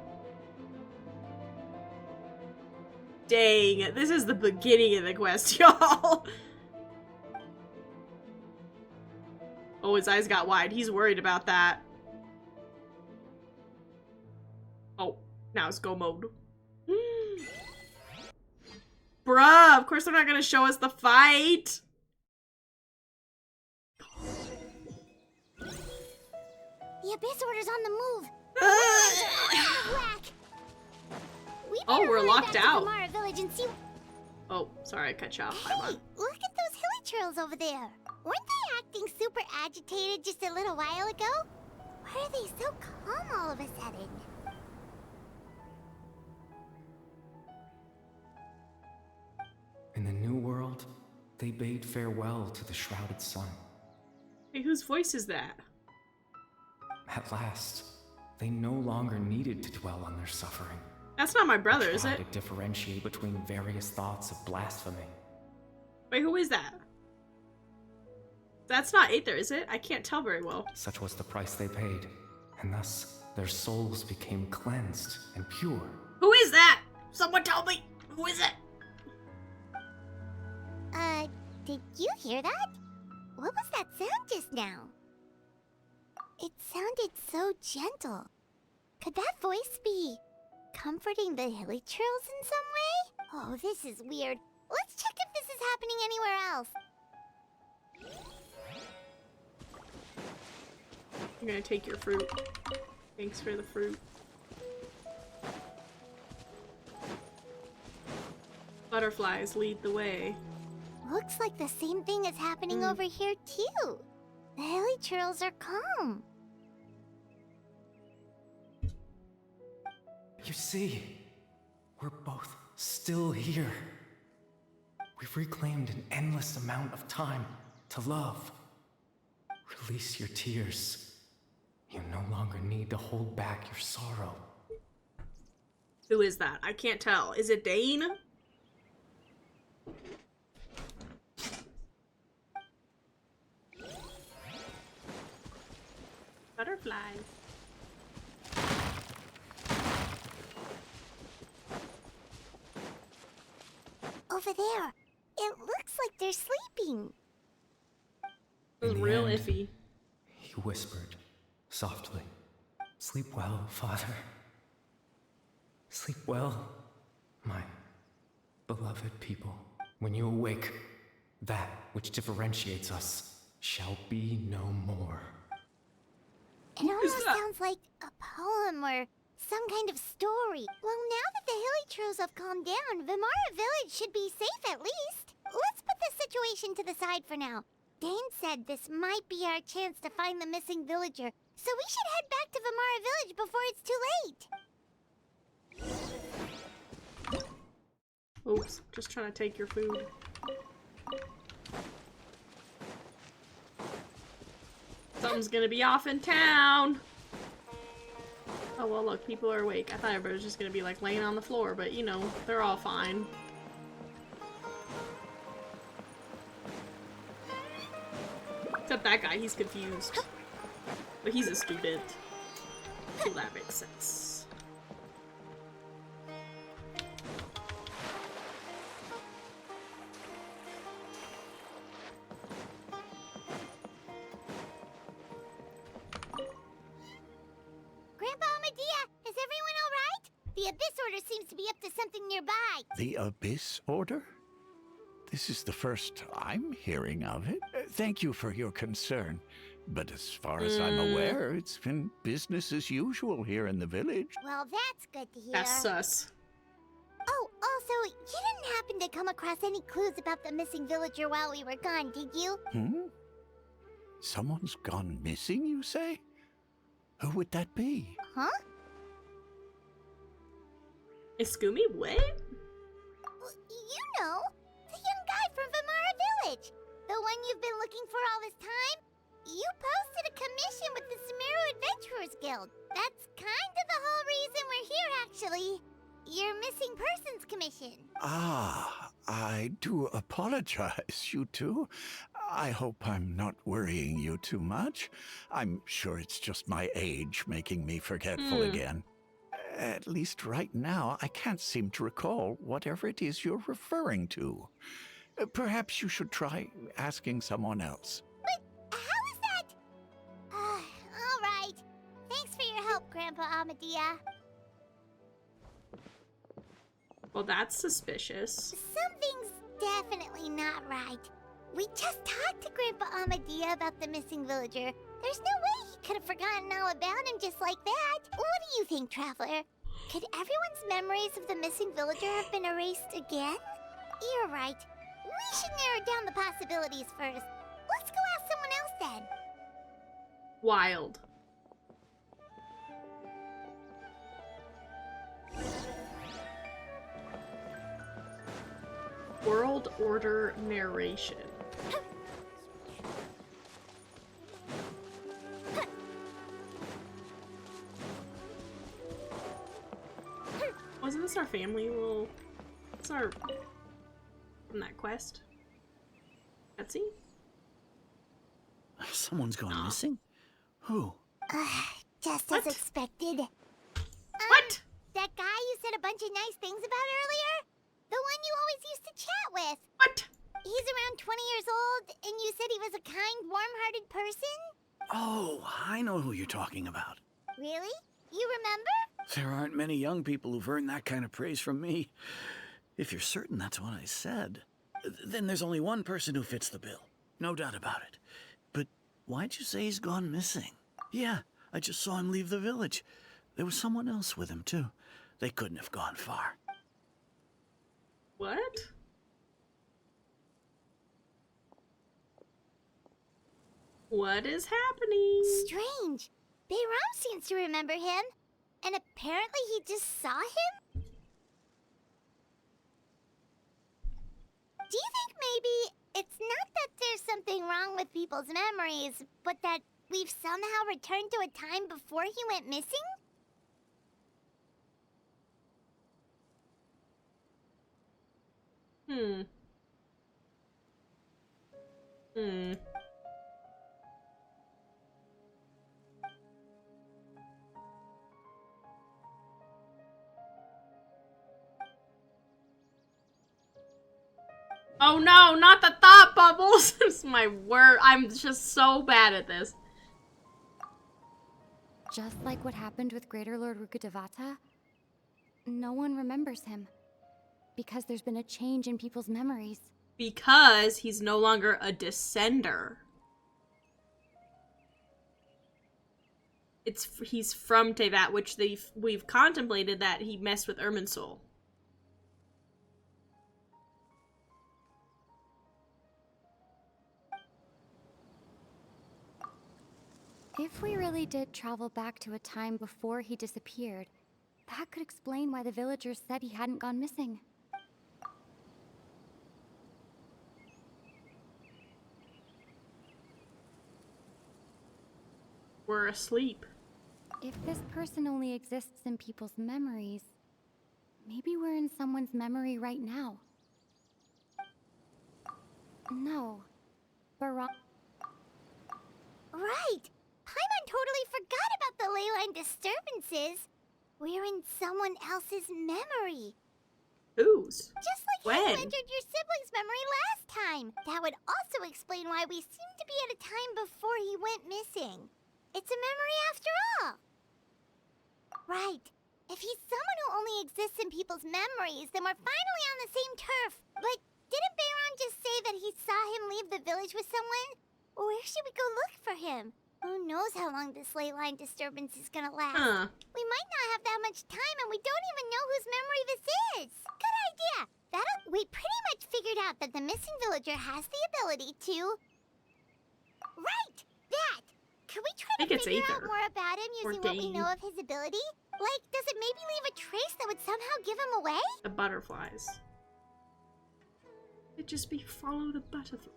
Dang, this is the beginning of the quest, y'all. Oh, his eyes got wide. He's worried about that. Oh, now it's go mode. Bruh, of course they're not gonna show us the fight. The Abyss Order's on the move. Whack. We Oh, better we're hurry locked back to out. Vamara Village and see. Oh, sorry, I cut you off. Hey, look at those hilly trails over there. Weren't they acting super agitated just a little while ago? Why are they so calm all of a sudden? In the New World, they bade farewell to the shrouded sun. Hey, whose voice is that? At last, they no longer needed to dwell on their suffering. That's not my brother, is Try it? to differentiate between various thoughts of blasphemy. Wait, who is that? That's not Aether, is it? I can't tell very well. Such was the price they paid, and thus their souls became cleansed and pure. Who is that? Someone tell me. Who is it? Did you hear that? What was that sound just now? It sounded so gentle. Could that voice be comforting the hilly trails in some way? Oh, this is weird. Let's check if this is happening anywhere else. I'm gonna take your fruit. Thanks for the fruit. Butterflies lead the way. Looks like the same thing is happening over here too. The hilly trails are calm. You see, we're both still here. We've reclaimed an endless amount of time to love. Release your tears. You no longer need to hold back your sorrow. Who is that? I can't tell. Is it Dane? Butterflies. Over there. It looks like they're sleeping. It was In the real end, iffy. He whispered, softly, "Sleep well, Father. Sleep well, my beloved people. When you awake, that which differentiates us shall be no more." It almost sounds like a poem or some kind of story. Well, now that the hilly trails have calmed down, Vamara Village should be safe at least. Let's put the situation to the side for now. Dane said this might be our chance to find the missing villager, so we should head back to Vamara Village before it's too late. Oops, just trying to take your food. Something's gonna be off in town. Oh well, look, people are awake. I thought everybody was just gonna be like laying on the floor, but you know, they're all fine. Except that guy, he's confused. But he's a student. So that makes sense. Grandpa Medea, is everyone alright? The Abyss Order seems to be up to something nearby. The Abyss Order? This is the first I'm hearing of it. Thank you for your concern. But as far as I'm aware, it's been business as usual here in the village. Well, that's good to hear. That's sus. Oh, also, you didn't happen to come across any clues about the missing villager while we were gone, did you? Someone's gone missing, you say? Who would that be? Huh? Is Scooby what? Well, you know, the young guy from Vimara Village. The one you've been looking for all this time. You posted a commission with the Sumeru Adventurers Guild. That's kind of the whole reason we're here, actually. Your missing persons commission. Ah, I do apologize, you two. I hope I'm not worrying you too much. I'm sure it's just my age making me forgetful again. At least right now, I can't seem to recall whatever it is you're referring to. Perhaps you should try asking someone else. How is that? All right. Thanks for your help, Grandpa Amadia. Well, that's suspicious. Something's definitely not right. We just talked to Grandpa Amadia about the missing villager. There's no way he could have forgotten all about him just like that. What do you think, Traveler? Could everyone's memories of the missing villager have been erased again? You're right. We should narrow down the possibilities first. Let's go ask someone else then. Wild. World Order narration. Wasn't this our family little... What's our... from that quest? Cutscene? Someone's gone missing? Who? Just What? as expected. What? That guy you said a bunch of nice things about earlier? The one you always used to chat with. What? He's around 20 years old, and you said he was a kind, warm-hearted person? Oh, I know who you're talking about. Really? You remember? There aren't many young people who've earned that kind of praise from me. If you're certain that's what I said, then there's only one person who fits the bill. No doubt about it. But why'd you say he's gone missing? Yeah, I just saw him leave the village. There was someone else with him, too. They couldn't have gone far. What? What is happening? Strange. Bayram seems to remember him. And apparently he just saw him? Do you think maybe it's not that there's something wrong with people's memories, but that we've somehow returned to a time before he went missing? Oh no, not the thought bubbles! It's my word. I'm just so bad at this. Just like what happened with Greater Lord Rukkhadevata, no one remembers him. Because there's been a change in people's memories. Because he's no longer a descender. He's from Tevat, which we've contemplated that he messed with Irminsul. If we really did travel back to a time before he disappeared, that could explain why the villagers said he hadn't gone missing. We're asleep. If this person only exists in people's memories, maybe we're in someone's memory right now. No. Right. Paimon totally forgot about the ley line disturbances. We're in someone else's memory. Whose? Just like how you entered your sibling's memory last time. That would also explain why we seem to be at a time before he went missing. It's a memory after all. Right. If he's someone who only exists in people's memories, then we're finally on the same turf. But didn't Bayron just say that he saw him leave the village with someone? Where should we go look for him? Who knows how long this ley line disturbance is gonna last? We might not have that much time, and we don't even know whose memory this is. Good idea. We pretty much figured out that the missing villager has the ability to Right! That! Can we try I think to it's figure out Aether. more about him Or using what we Dane. know of his ability? Like, does it maybe leave a trace that would somehow give him away? The butterflies. It just be follow the butterflies.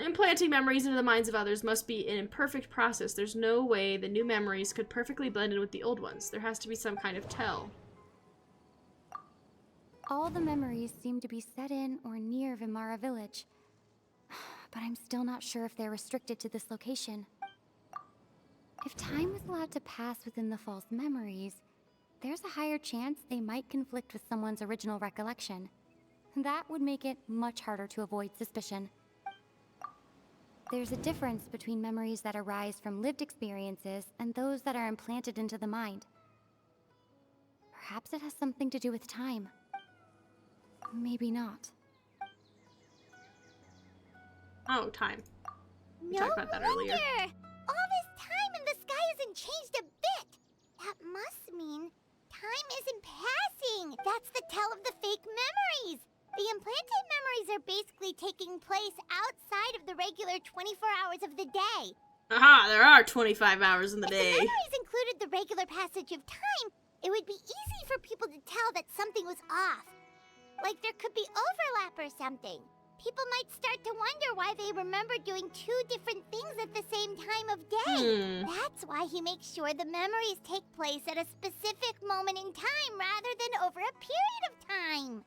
Implanting memories into the minds of others must be an imperfect process. There's no way the new memories could perfectly blend in with the old ones. There has to be some kind of tell. All the memories seem to be set in or near Vimara village. But I'm still not sure if they're restricted to this location. If time was allowed to pass within the false memories, there's a higher chance they might conflict with someone's original recollection. That would make it much harder to avoid suspicion. There's a difference between memories that arise from lived experiences and those that are implanted into the mind. Perhaps it has something to do with time. Maybe not. Oh, time. We No talked about that earlier. wonder! All this time and the sky hasn't changed a bit! That must mean time isn't passing! That's the tell of the fake memories! The implanted memories are basically taking place outside of the regular 24 hours of the day. Aha, there are 25 hours in the If day. the memories included the regular passage of time, it would be easy for people to tell that something was off. Like there could be overlap or something. People might start to wonder why they remember doing two different things at the same time of day. That's why he makes sure the memories take place at a specific moment in time rather than over a period of time.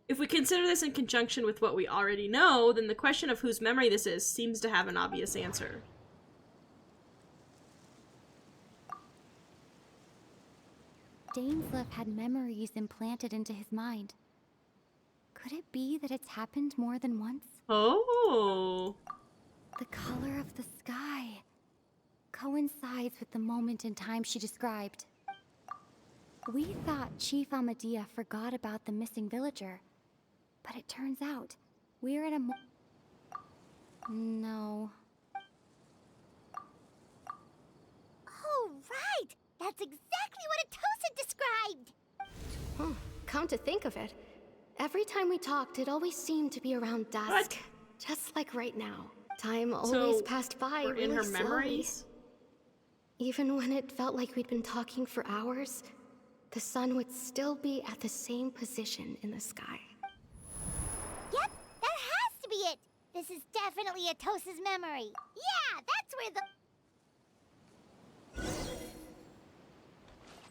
If we consider this in conjunction with what we already know, then the question of whose memory this is seems to have an obvious answer. Dainsleif had memories implanted into his mind. Could it be that it's happened more than once? Oh. The color of the sky coincides with the moment in time she described. We thought Chief Amadea forgot about the missing villager, but it turns out we're at a No. Oh, right! That's exactly what Atosa described! Oh, come to think of it, every time we talked, it always seemed to be around dusk. What? Just like right now. Time always So, passed by we're really in her slowly. memories? Even when it felt like we'd been talking for hours, the sun would still be at the same position in the sky. Yep, that has to be it! This is definitely Atosa's memory. Yeah, that's where the...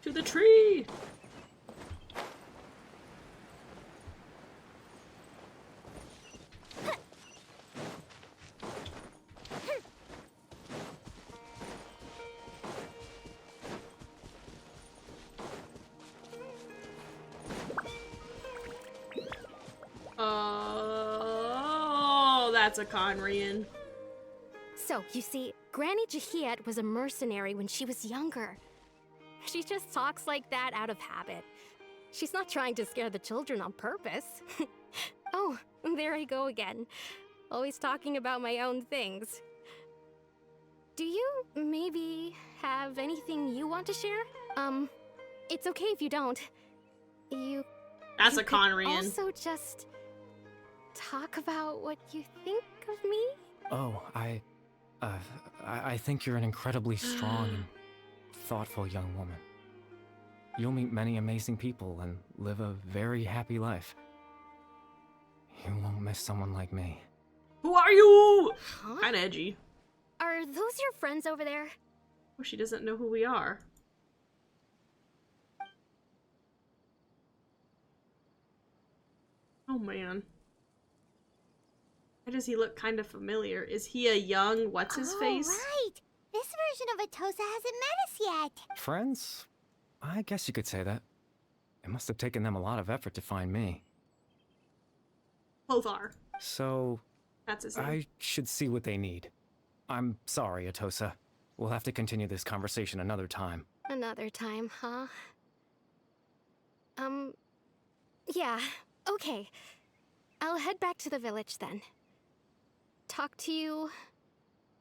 To the tree! Oh, that's a Conrian. So, you see, Granny Jahiet was a mercenary when she was younger. She just talks like that out of habit. She's not trying to scare the children on purpose. Oh, there I go again. Always talking about my own things. Do you maybe have anything you want to share? It's okay if you don't. That's You a could Conrian. also just talk about what you think of me? Oh, I think you're an incredibly strong and thoughtful young woman. You'll meet many amazing people and live a very happy life. You won't miss someone like me. Who are you? Huh? Kinda edgy. Are those your friends over there? Oh, she doesn't know who we are. Oh man. Why does he look kind of familiar? Is he a young what's-his-face? right! This version of Atosa hasn't met us yet. Friends? I guess you could say that. It must have taken them a lot of effort to find me. Both are. So, That's his name. I should see what they need. I'm sorry, Atosa. We'll have to continue this conversation another time. Another time, huh? Yeah, okay. I'll head back to the village then. Talk to you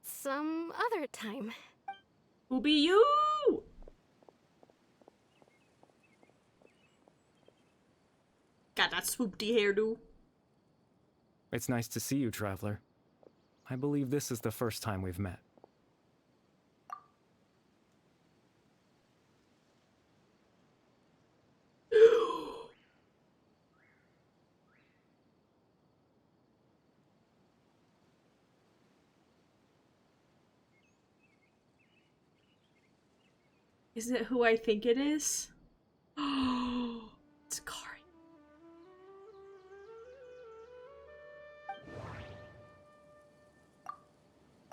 some other time. Who be you? Got that swoopty hairdo. It's nice to see you, Traveler. I believe this is the first time we've met. Is it who I think it is? Oh, it's Kari.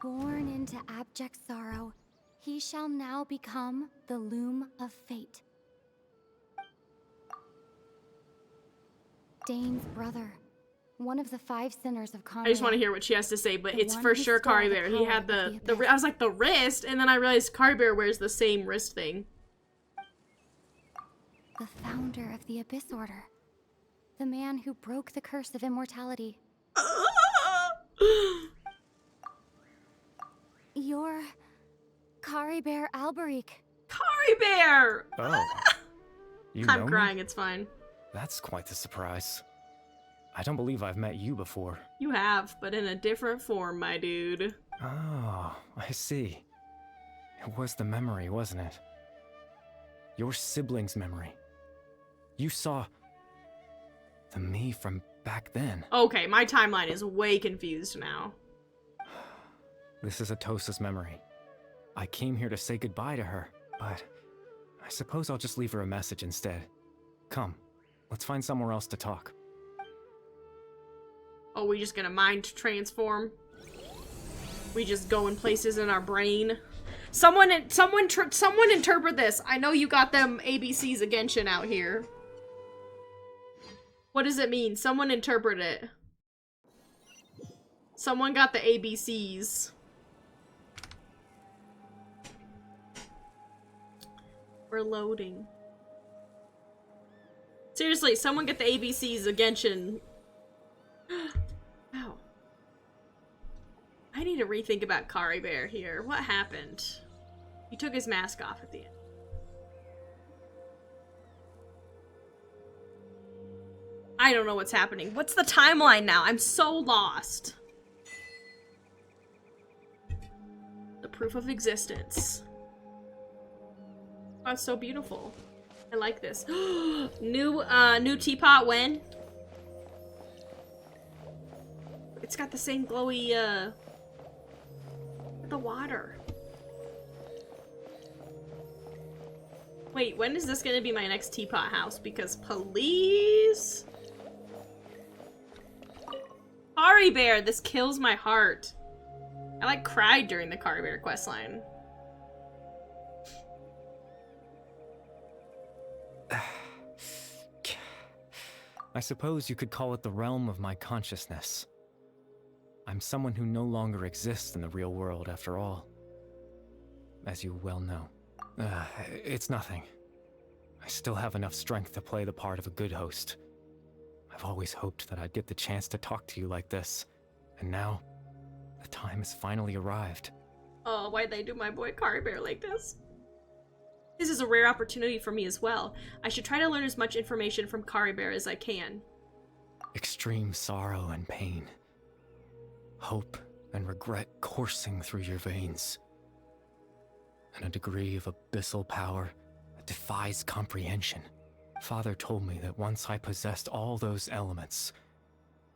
Born into abject sorrow, he shall now become the Loom of Fate. Dane's brother, one of the 5 sinners of Conrad. I just want to hear what she has to say, but The it's one for who sure stole Kari the Bear. He power had of the the abyss. I was like, the wrist, and then I realized Kari Bear wears the same wrist thing. The founder of the Abyss Order. The man who broke the curse of immortality. You're Kari Bear Alberic. Kari Bear! Oh. You know I'm me? crying, it's fine. That's quite the surprise. I don't believe I've met you before. You have, but in a different form, my dude. Oh, I see. It was the memory, wasn't it? Your sibling's memory. You saw the me from back then. Okay, my timeline is way confused now. This is Atosa's memory. I came here to say goodbye to her, but I suppose I'll just leave her a message instead. Come, let's find somewhere else to talk. Oh, we just gonna mind transform? We just go in places in our brain? Someone interpret this. I know you got them ABCs of Genshin out here. What does it mean? Someone interpret it. Someone got the ABCs. We're loading. Seriously, someone get the ABCs of Genshin. Ow. I need to rethink about Kari Bear here. What happened? He took his mask off at the end. I don't know what's happening. What's the timeline now? I'm so lost. The proof of existence. Oh, it's so beautiful. I like this. New teapot when? It's got the same glowy, the water. Wait, when is this gonna be my next teapot house? Because please? Kari Bear, this kills my heart. I like cried during the Kari Bear questline. I suppose you could call it the realm of my consciousness. I'm someone who no longer exists in the real world, after all. As you well know. It's nothing. I still have enough strength to play the part of a good host. I've always hoped that I'd get the chance to talk to you like this. And now, the time has finally arrived. Oh, why'd they do my boy Kari Bear like this? This is a rare opportunity for me as well. I should try to learn as much information from Kari Bear as I can. Extreme sorrow and pain. Hope and regret coursing through your veins. And a degree of abyssal power that defies comprehension. Father told me that once I possessed all those elements,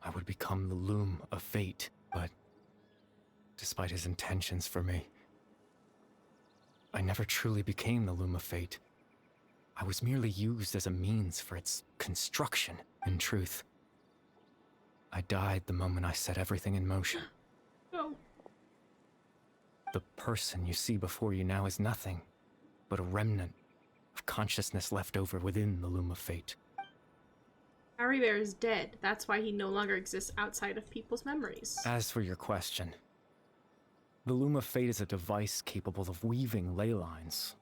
I would become the Loom of Fate, but despite his intentions for me, I never truly became the Loom of Fate. I was merely used as a means for its construction, in truth. I died the moment I set everything in motion. No. The person you see before you now is nothing but a remnant of consciousness left over within the Loom of Fate. Kari Bear is dead. That's why he no longer exists outside of people's memories. As for your question, the Loom of Fate is a device capable of weaving ley lines.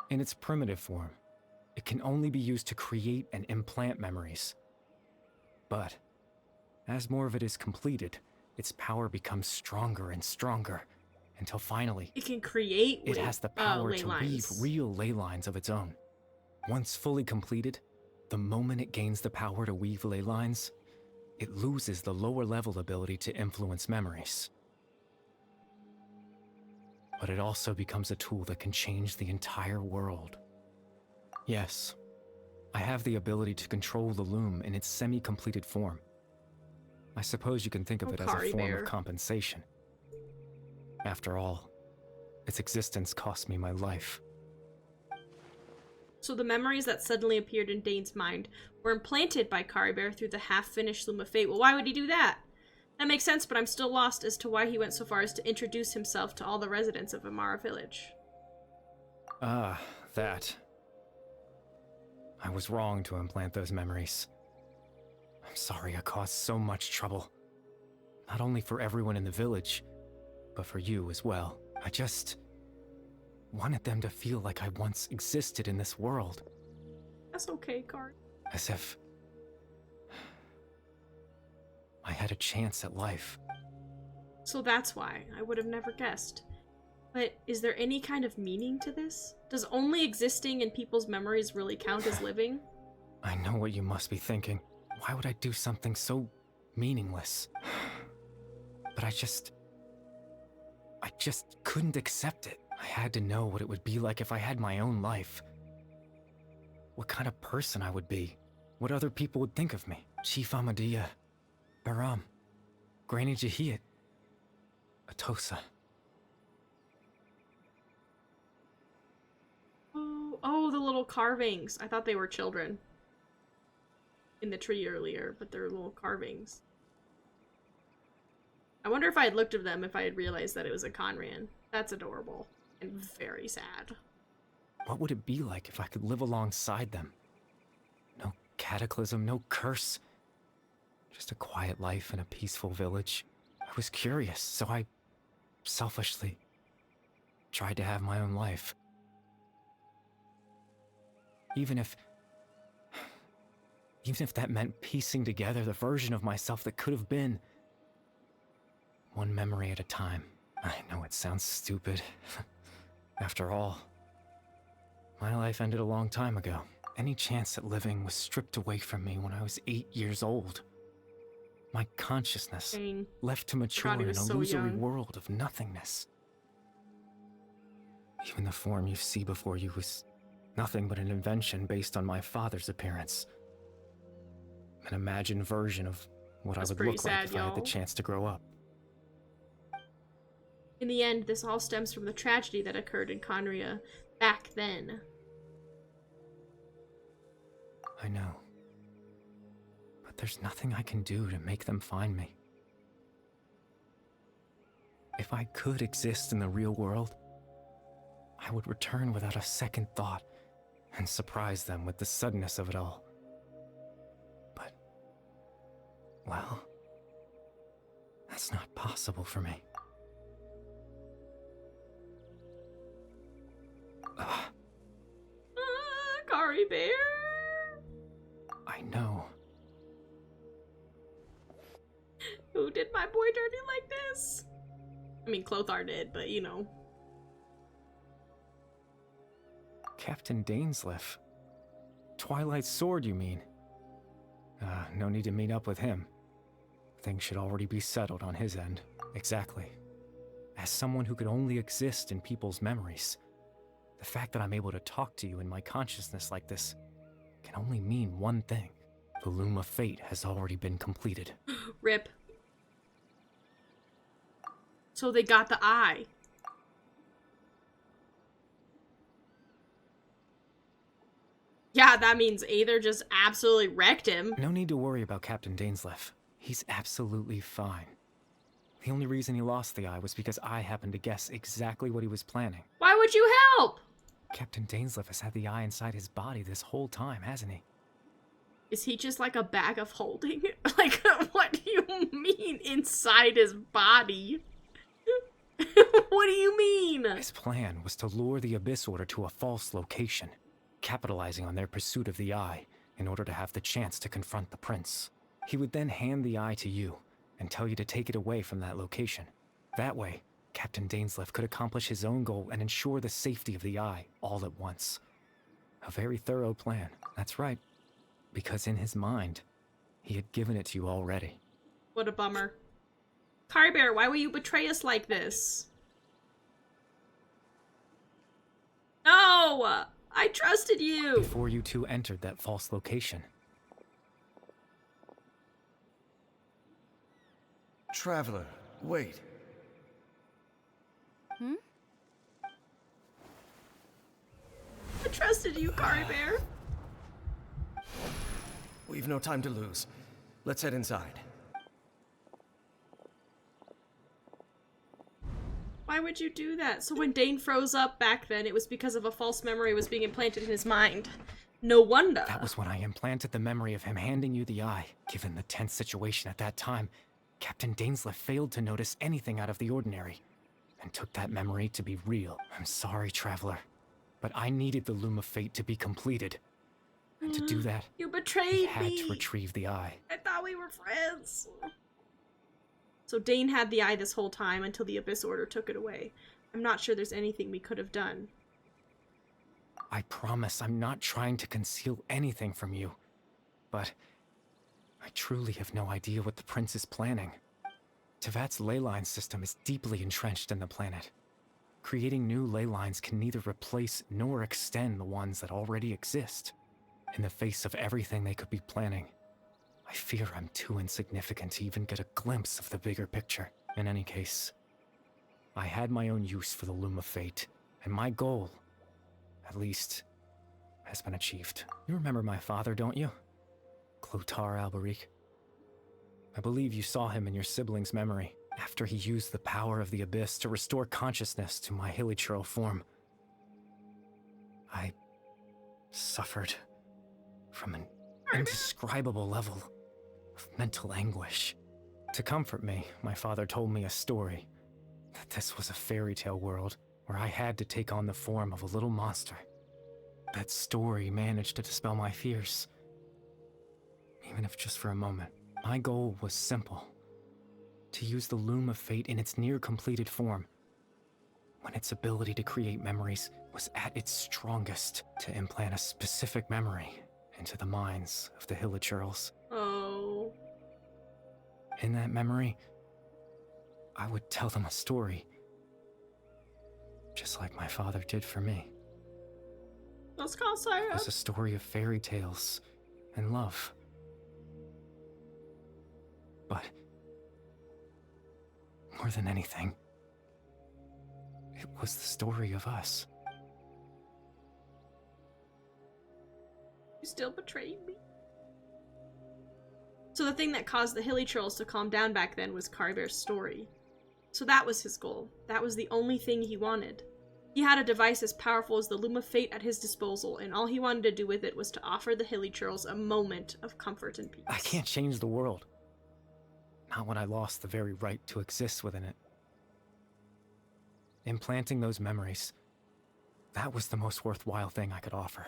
In its primitive form, it can only be used to create and implant memories. But, as more of it is completed, its power becomes stronger and stronger, until finally, It can create it has the power ley to lines. weave real ley lines of its own. Once fully completed, The moment it gains the power to weave ley lines, it loses the lower level ability to influence memories. But it also becomes a tool that can change the entire world. Yes, I have the ability to control the loom in its semi-completed form. I suppose you can think of it as a form of compensation. After all, its existence cost me my life. So the memories that suddenly appeared in Dane's mind were implanted by Caribear through the half-finished Loom of Fate. Well, why would he do that? That makes sense, but I'm still lost as to why he went so far as to introduce himself to all the residents of Amara Village. Ah, that. I was wrong to implant those memories. I'm sorry I caused so much trouble. Not only for everyone in the village, but for you as well. I just wanted them to feel like I once existed in this world. That's okay, Card. As if I had a chance at life. So that's why. I would have never guessed. But is there any kind of meaning to this? Does only existing in people's memories really count as living? I know what you must be thinking. Why would I do something so meaningless? But I just couldn't accept it. I had to know what it would be like if I had my own life. What kind of person I would be. What other people would think of me. Chief Ahmadiyya, Baram, Granny Jahiyat, Atosa. Oh, the little carvings. I thought they were children in the tree earlier, but they're little carvings. I wonder if I had looked at them if I had realized that it was a Conran. That's adorable and very sad. What would it be like if I could live alongside them? No cataclysm, no curse. Just a quiet life in a peaceful village. I was curious, so I selfishly tried to have my own life. Even if that meant piecing together the version of myself that could have been. One memory at a time. I know it sounds stupid. After all, my life ended a long time ago. Any chance at living was stripped away from me when I was 8 years old. My consciousness left to mature in an illusory world of nothingness. Even the form you see before you was nothing but an invention based on my father's appearance. An imagined version of what I would look like if I had the chance to grow up. In the end, this all stems from the tragedy that occurred in Conria back then. I know. But there's nothing I can do to make them find me. If I could exist in the real world, I would return without a second thought and surprise them with the suddenness of it all. But, well, that's not possible for me. Caribear? I know. Who did my boy dirty like this? I mean, Clothar did, but you know. Captain Dainsleif. Twilight Sword, you mean? No need to meet up with him. Things should already be settled on his end. Exactly. As someone who could only exist in people's memories, the fact that I'm able to talk to you in my consciousness like this can only mean one thing. The Loom of Fate has already been completed. Rip. So they got the eye. Yeah, that means Aether just absolutely wrecked him. No need to worry about Captain Dainsleif. He's absolutely fine. The only reason he lost the eye was because I happened to guess exactly what he was planning. Why would you help? Captain Dainsleif has had the eye inside his body this whole time, hasn't he? Is he just like a bag of holding? Like, what do you mean inside his body? What do you mean? His plan was to lure the Abyss Order to a false location, capitalizing on their pursuit of the eye in order to have the chance to confront the prince. He would then hand the eye to you and tell you to take it away from that location. That way, Captain Dainsleif could accomplish his own goal and ensure the safety of the eye all at once. A very thorough plan, that's right. because in his mind, he had given it to you already. What a bummer. Kari Bear, why will you betray us like this? No! I trusted you! Before you two entered that false location. Traveler, wait. I trusted you, Kari Bear. We've no time to lose. Let's head inside. Why would you do that? So when Dane froze up back then, it was because of a false memory was being implanted in his mind. No wonder. That was when I implanted the memory of him handing you the eye. Given the tense situation at that time, Captain Dainsleif failed to notice anything out of the ordinary, and took that memory to be real. I'm sorry, Traveler, but I needed the Loom of Fate to be completed. And to do that, you betrayed we me. had to retrieve the eye. I thought we were friends. So Dane had the eye this whole time until the Abyss Order took it away. I'm not sure there's anything we could have done. I promise I'm not trying to conceal anything from you, but I truly have no idea what the Prince is planning. Tevat's ley line system is deeply entrenched in the planet. Creating new ley lines can neither replace nor extend the ones that already exist. In the face of everything they could be planning, I fear I'm too insignificant to even get a glimpse of the bigger picture. In any case, I had my own use for the Loom of Fate, and my goal, at least, has been achieved. You remember my father, don't you? Clotar Alberic. I believe you saw him in your sibling's memory, after he used the power of the Abyss to restore consciousness to my hilichurl form. I suffered from an indescribable level of mental anguish. To comfort me, my father told me a story, that this was a fairy tale world where I had to take on the form of a little monster. That story managed to dispel my fears, even if just for a moment. My goal was simple: to use the Loom of Fate in its near-completed form, when its ability to create memories was at its strongest, to implant a specific memory into the minds of the hilichurls. Oh. In that memory, I would tell them a story, just like my father did for me. Let's call Syrup. It was a story of fairy tales and love. But more than anything, it was the story of us. You still betrayed me. So the thing that caused the hilichurls to calm down back then was Kari Bear's story. So that was his goal. That was the only thing he wanted. He had a device as powerful as the Loom of Fate at his disposal, and all he wanted to do with it was to offer the hilichurls a moment of comfort and peace. I can't change the world. Not when I lost the very right to exist within it. Implanting those memories, that was the most worthwhile thing I could offer.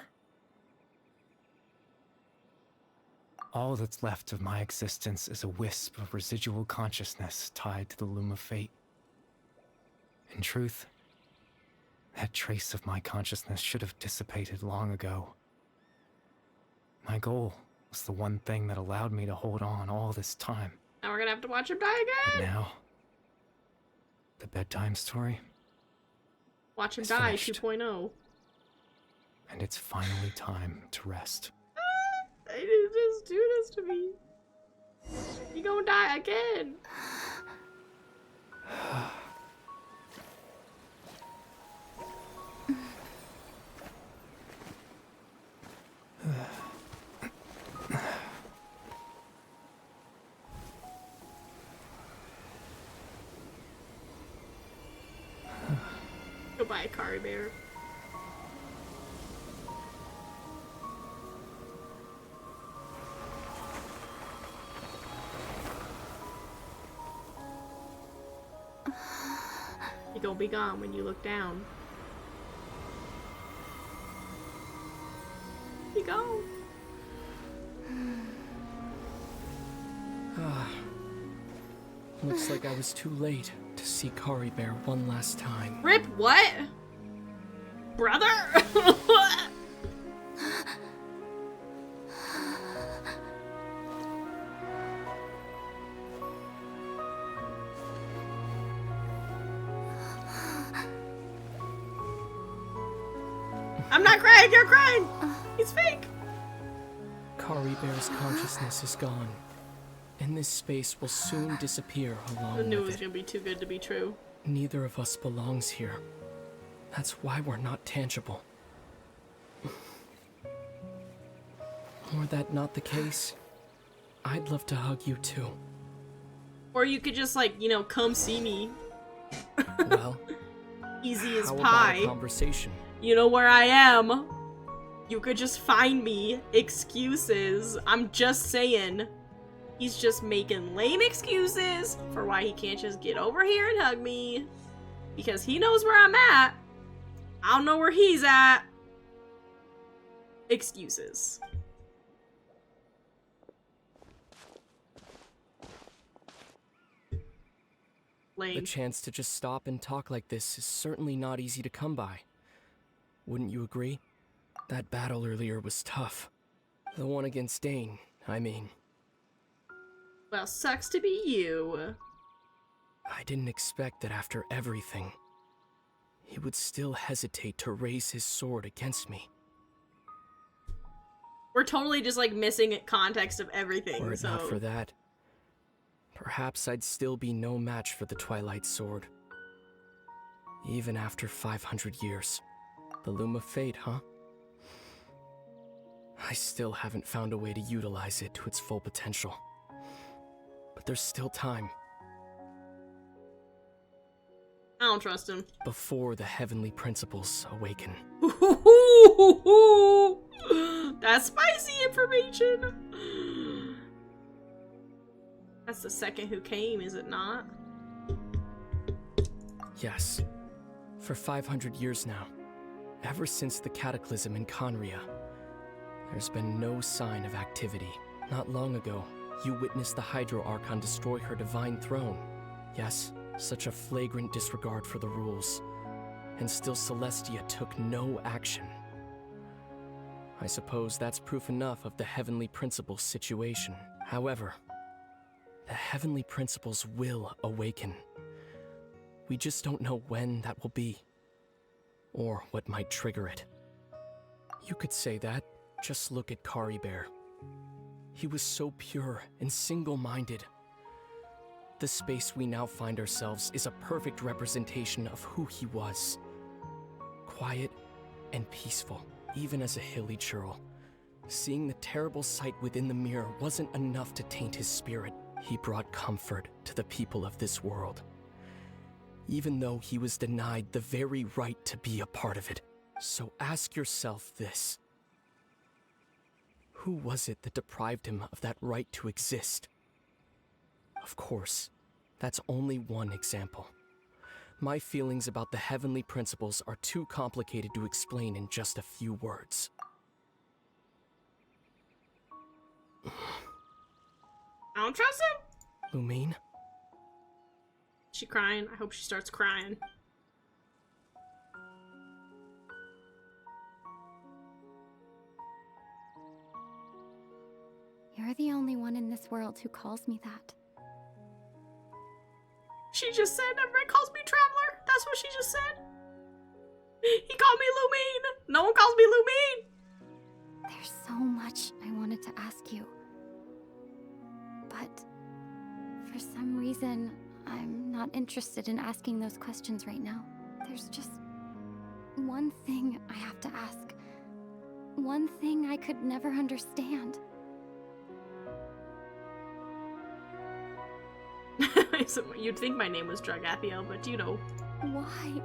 All that's left of my existence is a wisp of residual consciousness tied to the Loom of Fate. In truth, that trace of my consciousness should have dissipated long ago. My goal was the one thing that allowed me to hold on all this time. Now we're gonna have to watch him die But again. now, the bedtime story, Watch him It's die finished. 2.0. and it's finally time to rest. They didn't just do this to me. You gonna die again. Goodbye, Kari Bear. You gonna be gone when you look down. You go. Looks like I was too late to see Kari Bear one last time. Rip what? Brother? not crying, you're crying! He's fake! Kari Bear's consciousness is gone, and this space will soon disappear along I knew it with was it. gonna be too good to be true. Neither of us belongs here. That's why we're not tangible. Were that not the case, I'd love to hug you too. Or you could just, like, you know, come see me. Well, Easy as how pie. about a conversation? You know where I am. You could just find me. Excuses. I'm just saying. He's just making lame excuses for why he can't just get over here and hug me. Because he knows where I'm at. I don't know where he's at. Excuses. The Lame. chance to just stop and talk like this is certainly not easy to come by. Wouldn't you agree? That battle earlier was tough. The one against Dane, I mean. Well, sucks to be you. I didn't expect that after everything, he would still hesitate to raise his sword against me. We're totally just, like, missing context of everything, Were it so... not for that, perhaps I'd still be no match for the Twilight Sword. Even after 500 years. The Loom of Fate, huh? I still haven't found a way to utilize it to its full potential. But there's still time. I don't trust him. Before the heavenly principles awaken. That's spicy information. That's the second who came, is it not? Yes. For 500 years now. Ever since the cataclysm in Conria, there's been no sign of activity. Not long ago, you witnessed the Hydro Archon destroy her divine throne. Yes, such a flagrant disregard for the rules. And still Celestia took no action. I suppose that's proof enough of the Heavenly Principles situation. However, the Heavenly Principles will awaken. We just don't know when that will be. Or what might trigger it. You could say that. Just look at Kari Bear. He was so pure and single-minded. The space we now find ourselves is a perfect representation of who he was. Quiet and peaceful, even as a hilly churl. Seeing the terrible sight within the mirror wasn't enough to taint his spirit. He brought comfort to the people of this world. Even though he was denied the very right to be a part of it. So ask yourself this. Who was it that deprived him of that right to exist? Of course, that's only one example. My feelings about the heavenly principles are too complicated to explain in just a few words. I don't trust him. Lumine? She crying? I hope she starts crying. You're the only one in this world who calls me that. She just said everybody calls me Traveler. That's what she just said. He called me Lumine. No one calls me Lumine. There's so much I wanted to ask you. But for some reason, I'm not interested in asking those questions right now. There's just one thing I have to ask. One thing I could never understand. So you'd think my name was Dragathiel, but you know. Why?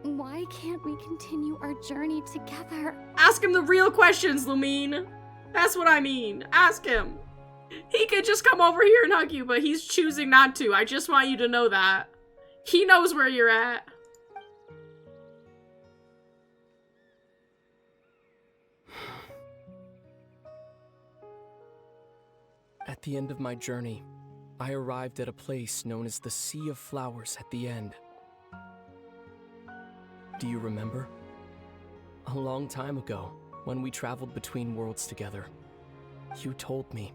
Why can't we continue our journey together? Ask him the real questions, Lumine. That's what I mean. Ask him. He could just come over here and hug you, but he's choosing not to. I just want you to know that. He knows where you're at. At the end of my journey, I arrived at a place known as the Sea of Flowers at the end. Do you remember? A long time ago, when we traveled between worlds together, you told me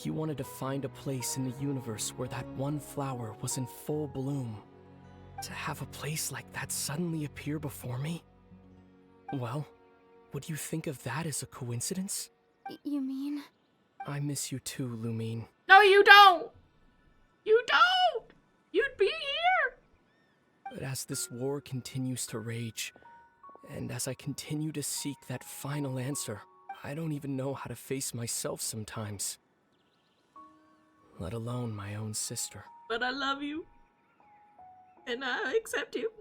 you wanted to find a place in the universe where that one flower was in full bloom. To have a place like that suddenly appear before me, Well, would you think of that as a coincidence? You mean? I miss you too, Lumine. No, you don't! You don't! You'd be here! But as this war continues to rage, and as I continue to seek that final answer, I don't even know how to face myself sometimes. Let alone my own sister. But I love you. And I accept you.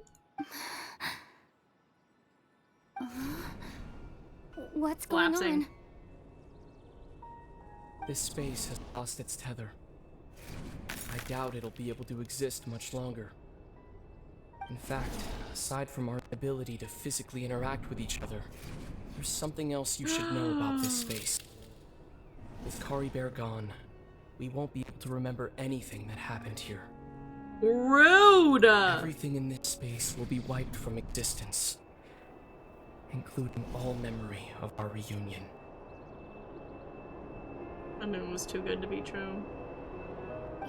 What's going Collapsing. on? This space has lost its tether. I doubt it'll be able to exist much longer. In fact, aside from our ability to physically interact with each other, there's something else you should know about this space. With Kari Bear gone, we won't be able to remember anything that happened here. Rude! Everything in this space will be wiped from existence, including all memory of our reunion. I knew it was too good to be true.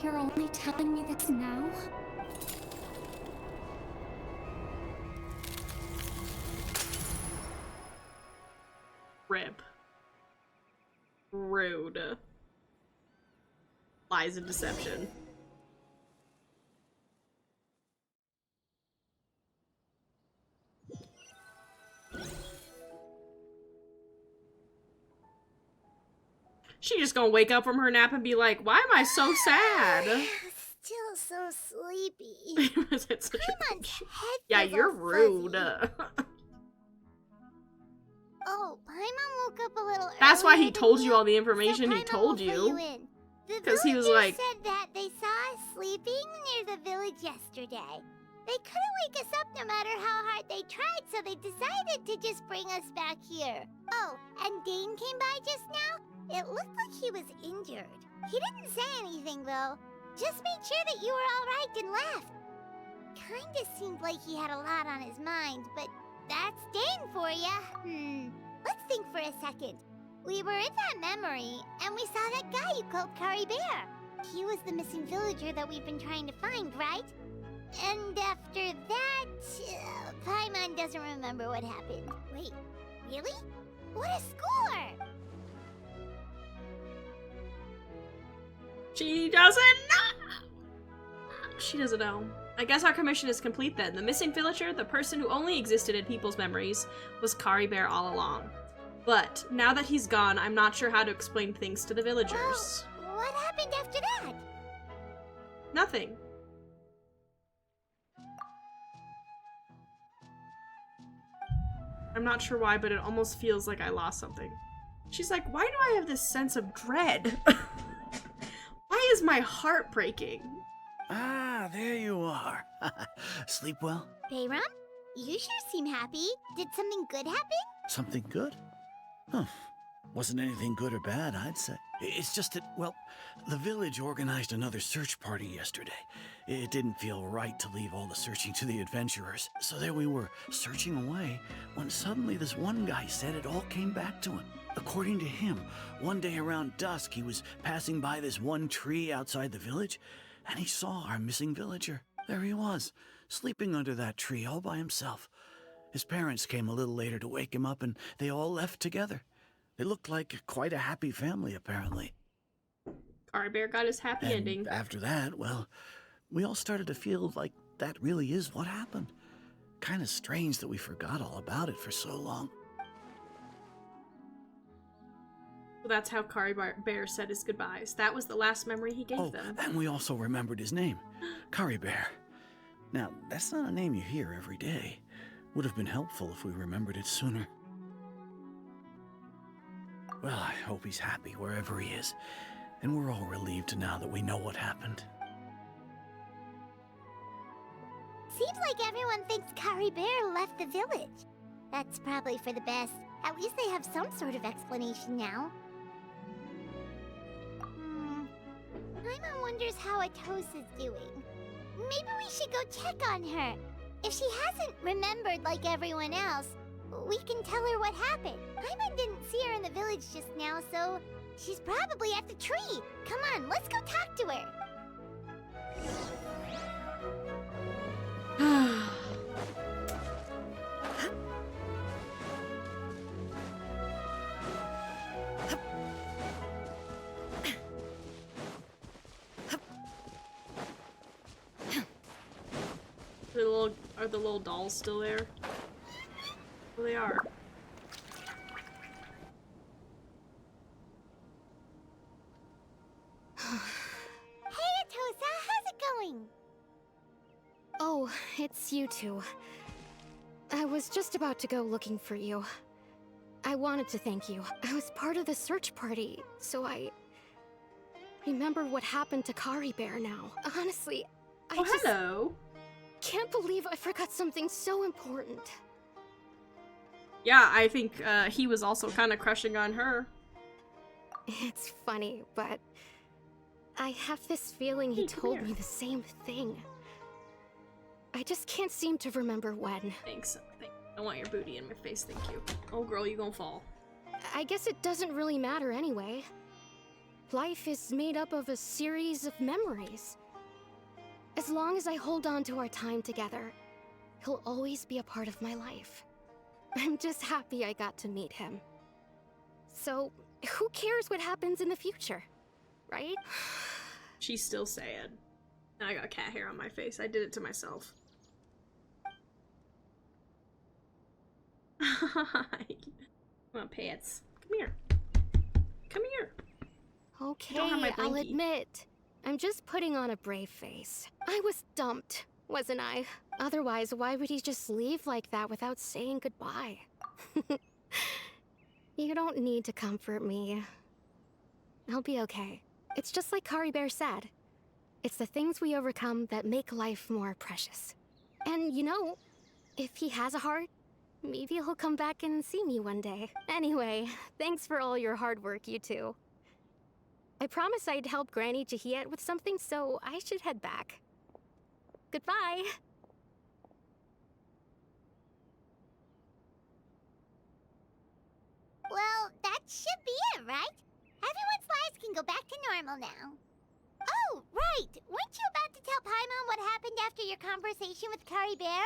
You're only telling me this now? Rip. Rude. Lies and deception. She just gonna wake up from her nap and be like, why am I so sad? Still so sleepy. It's such a- Paimon's head yeah, feels you're all rude. fuzzy. Oh, Paimon woke up a little That's why he earlier told than you all the so information he Paimon told will fill you. in. The 'Cause he was villagers like- said that they saw us sleeping near the village yesterday. They couldn't wake us up no matter how hard they tried, so they decided to just bring us back here. Oh, and Dane came by just now. It looked like he was injured. He didn't say anything, though. Just made sure that you were all right and left. Kinda seemed like he had a lot on his mind, but that's Dane for ya. Let's think for a second. We were in that memory, and we saw that guy you called Kari Bear. He was the missing villager that we've been trying to find, right? And after that, Paimon doesn't remember what happened. Wait, really? What a score! She doesn't know. She doesn't know. I guess our commission is complete then. The missing villager, the person who only existed in people's memories, was Kari Bear all along. But now that he's gone, I'm not sure how to explain things to the villagers. Well, what happened after that? Nothing. I'm not sure why, but it almost feels like I lost something. She's like, why do I have this sense of dread? Why is my heart breaking? Ah, there you are. Sleep well? Bayram? You sure seem happy. Did something good happen? Something good? Huh. Wasn't anything good or bad, I'd say. It's just that, well, the village organized another search party yesterday. It didn't feel right to leave all the searching to the adventurers. So there we were, searching away, when suddenly this one guy said it all came back to him. According to him, one day around dusk, he was passing by this one tree outside the village, and he saw our missing villager. There he was, sleeping under that tree all by himself. His parents came a little later to wake him up, and they all left together. They looked like quite a happy family, apparently. Kari Bear got his happy ending. After that, well, we all started to feel like that really is what happened. Kind of strange that we forgot all about it for so long. So that's how Kari Bear said his goodbyes. That was the last memory he gave them. And we also remembered his name, Kari Bear. Now, that's not a name you hear every day. Would have been helpful if we remembered it sooner. Well, I hope he's happy wherever he is, and we're all relieved now that we know what happened. Seems like everyone thinks Kari Bear left the village. That's probably for the best. At least they have some sort of explanation now. Paimon wonders how Atos is doing. Maybe we should go check on her. If she hasn't remembered like everyone else, we can tell her what happened. Paimon didn't see her in the village just now, so she's probably at the tree. Come on, let's go talk to her. Are the little dolls still there? Oh, they are. Hey, Atosa, how's it going? Oh, it's you two. I was just about to go looking for you. I wanted to thank you. I was part of the search party, so I remember what happened to Kari Bear now. Honestly, I just Hello. can't believe I forgot something so important. Yeah, I think he was also kind of crushing on her. It's funny, but I have this feeling he Hey, come told here. me the same thing. I just can't seem to remember when. Thanks. I want your booty in my face, thank you. Oh, girl, you gonna fall. I guess it doesn't really matter anyway. Life is made up of a series of memories. As long as I hold on to our time together, he'll always be a part of my life. I'm just happy I got to meet him. So, who cares what happens in the future, right? She's still sad. Now I got cat hair on my face. I did it to myself. Come on, pets. Come here. Come here. Okay, don't have my I'll blankie. admit, I'm just putting on a brave face. I was dumped, wasn't I? Otherwise, why would he just leave like that without saying goodbye? You don't need to comfort me. I'll be okay. It's just like Kari Bear said. It's the things we overcome that make life more precious. And you know, if he has a heart, maybe he'll come back and see me one day. Anyway, thanks for all your hard work, you two. I promised I'd help Granny Jahiet with something, so I should head back. Goodbye! Well, that should be it, right? Everyone's lives can go back to normal now. Oh, right! Weren't you about to tell Paimon what happened after your conversation with Kari Bear?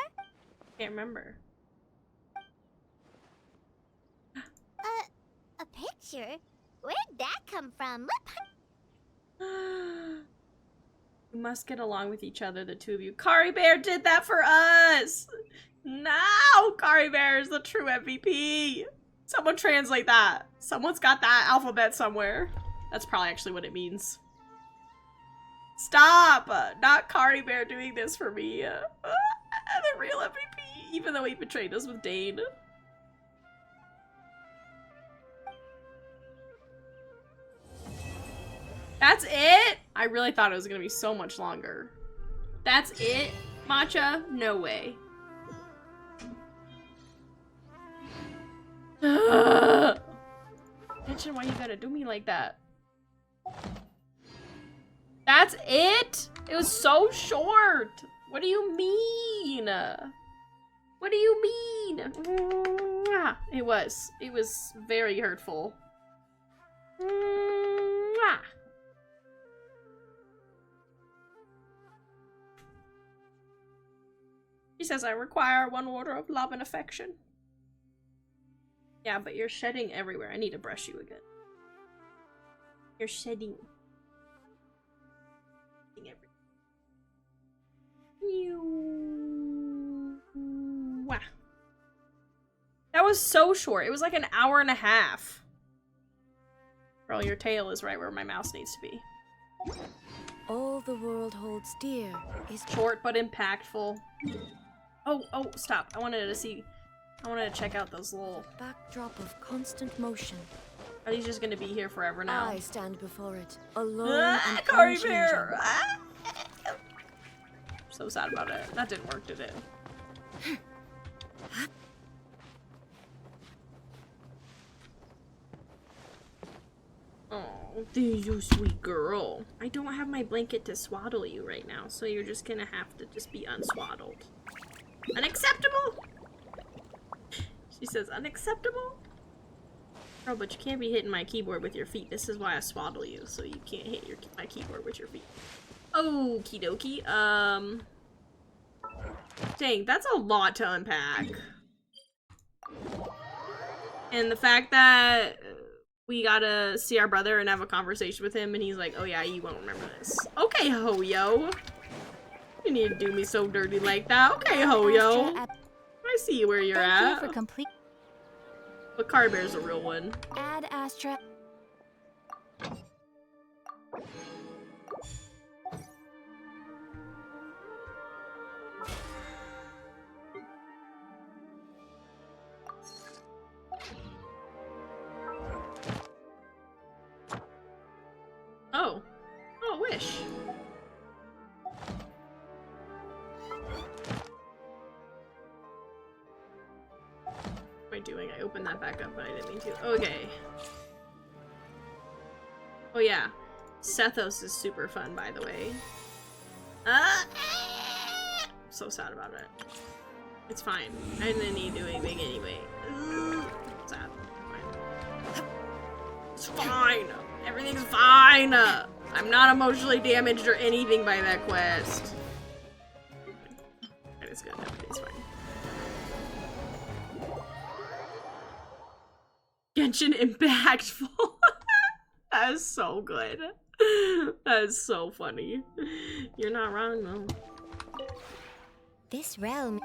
Can't remember. A picture? Where'd that come from? You must get along with each other, the two of you. Kari Bear did that for us! Now Kari Bear is the true MVP! Someone translate that. Someone's got that alphabet somewhere. That's probably actually what it means. Stop! Not Kari Bear doing this for me. The real MVP, even though he betrayed us with Dane. That's it? I really thought it was gonna be so much longer. That's it? Matcha? No way. Genshin, why you gotta do me like that? That's it? It was so short. What do you mean? What do you mean? It was very hurtful. She says, I require one order of love and affection. Yeah, but you're shedding everywhere. I need to brush you again. You're shedding. Everywhere. Wow. That was so short. It was like an hour and a half. Girl, your tail is right where my mouse needs to be. All the world holds dear is Short but impactful. Oh, stop. I wanted to check out those little... backdrop of constant motion. Are these just gonna be here forever now? I stand before it, alone and Kari unchanging. Bear! So sad about it. That didn't work, did it? Oh, you sweet girl. I don't have my blanket to swaddle you right now, so you're just gonna have to just be unswaddled. Unacceptable! She says, unacceptable? Oh, but you can't be hitting my keyboard with your feet. This is why I swaddle you, so you can't hit my keyboard with your feet. Okie dokie. Dang, that's a lot to unpack. And the fact that we gotta see our brother and have a conversation with him, and he's like, oh yeah, you won't remember this. Okay, ho-yo. You need to do me so dirty like that. Okay, Hoyo. I see where you're at. For complete. But Car Bear's a real one. Add Astra. Oh. Oh, wish. What am I doing? I opened that back up, but I didn't mean to. Okay. Oh yeah. Sethos is super fun, by the way. I'm so sad about it. It's fine. I didn't need to do anything anyway. Sad. Fine. It's fine. Everything's fine. I'm not emotionally damaged or anything by that quest. That is good. Everything's fine. Genshin impactful. That is so good. That is so funny. You're not wrong though. This realm.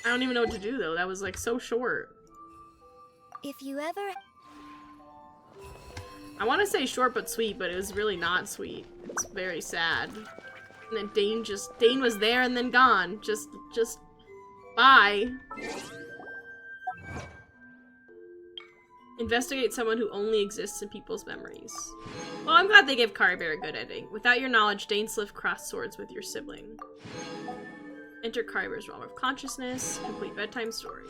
I don't even know what to do though. That was like so short. If you ever. I want to say short but sweet, but it was really not sweet. It's very sad. And then Dane was there and then gone. Just bye. Investigate someone who only exists in people's memories. Well, I'm glad they gave Car Bear a good ending. Without your knowledge, Dane Sliff crossed swords with your sibling. Enter Car Bear's realm of consciousness. Complete bedtime story.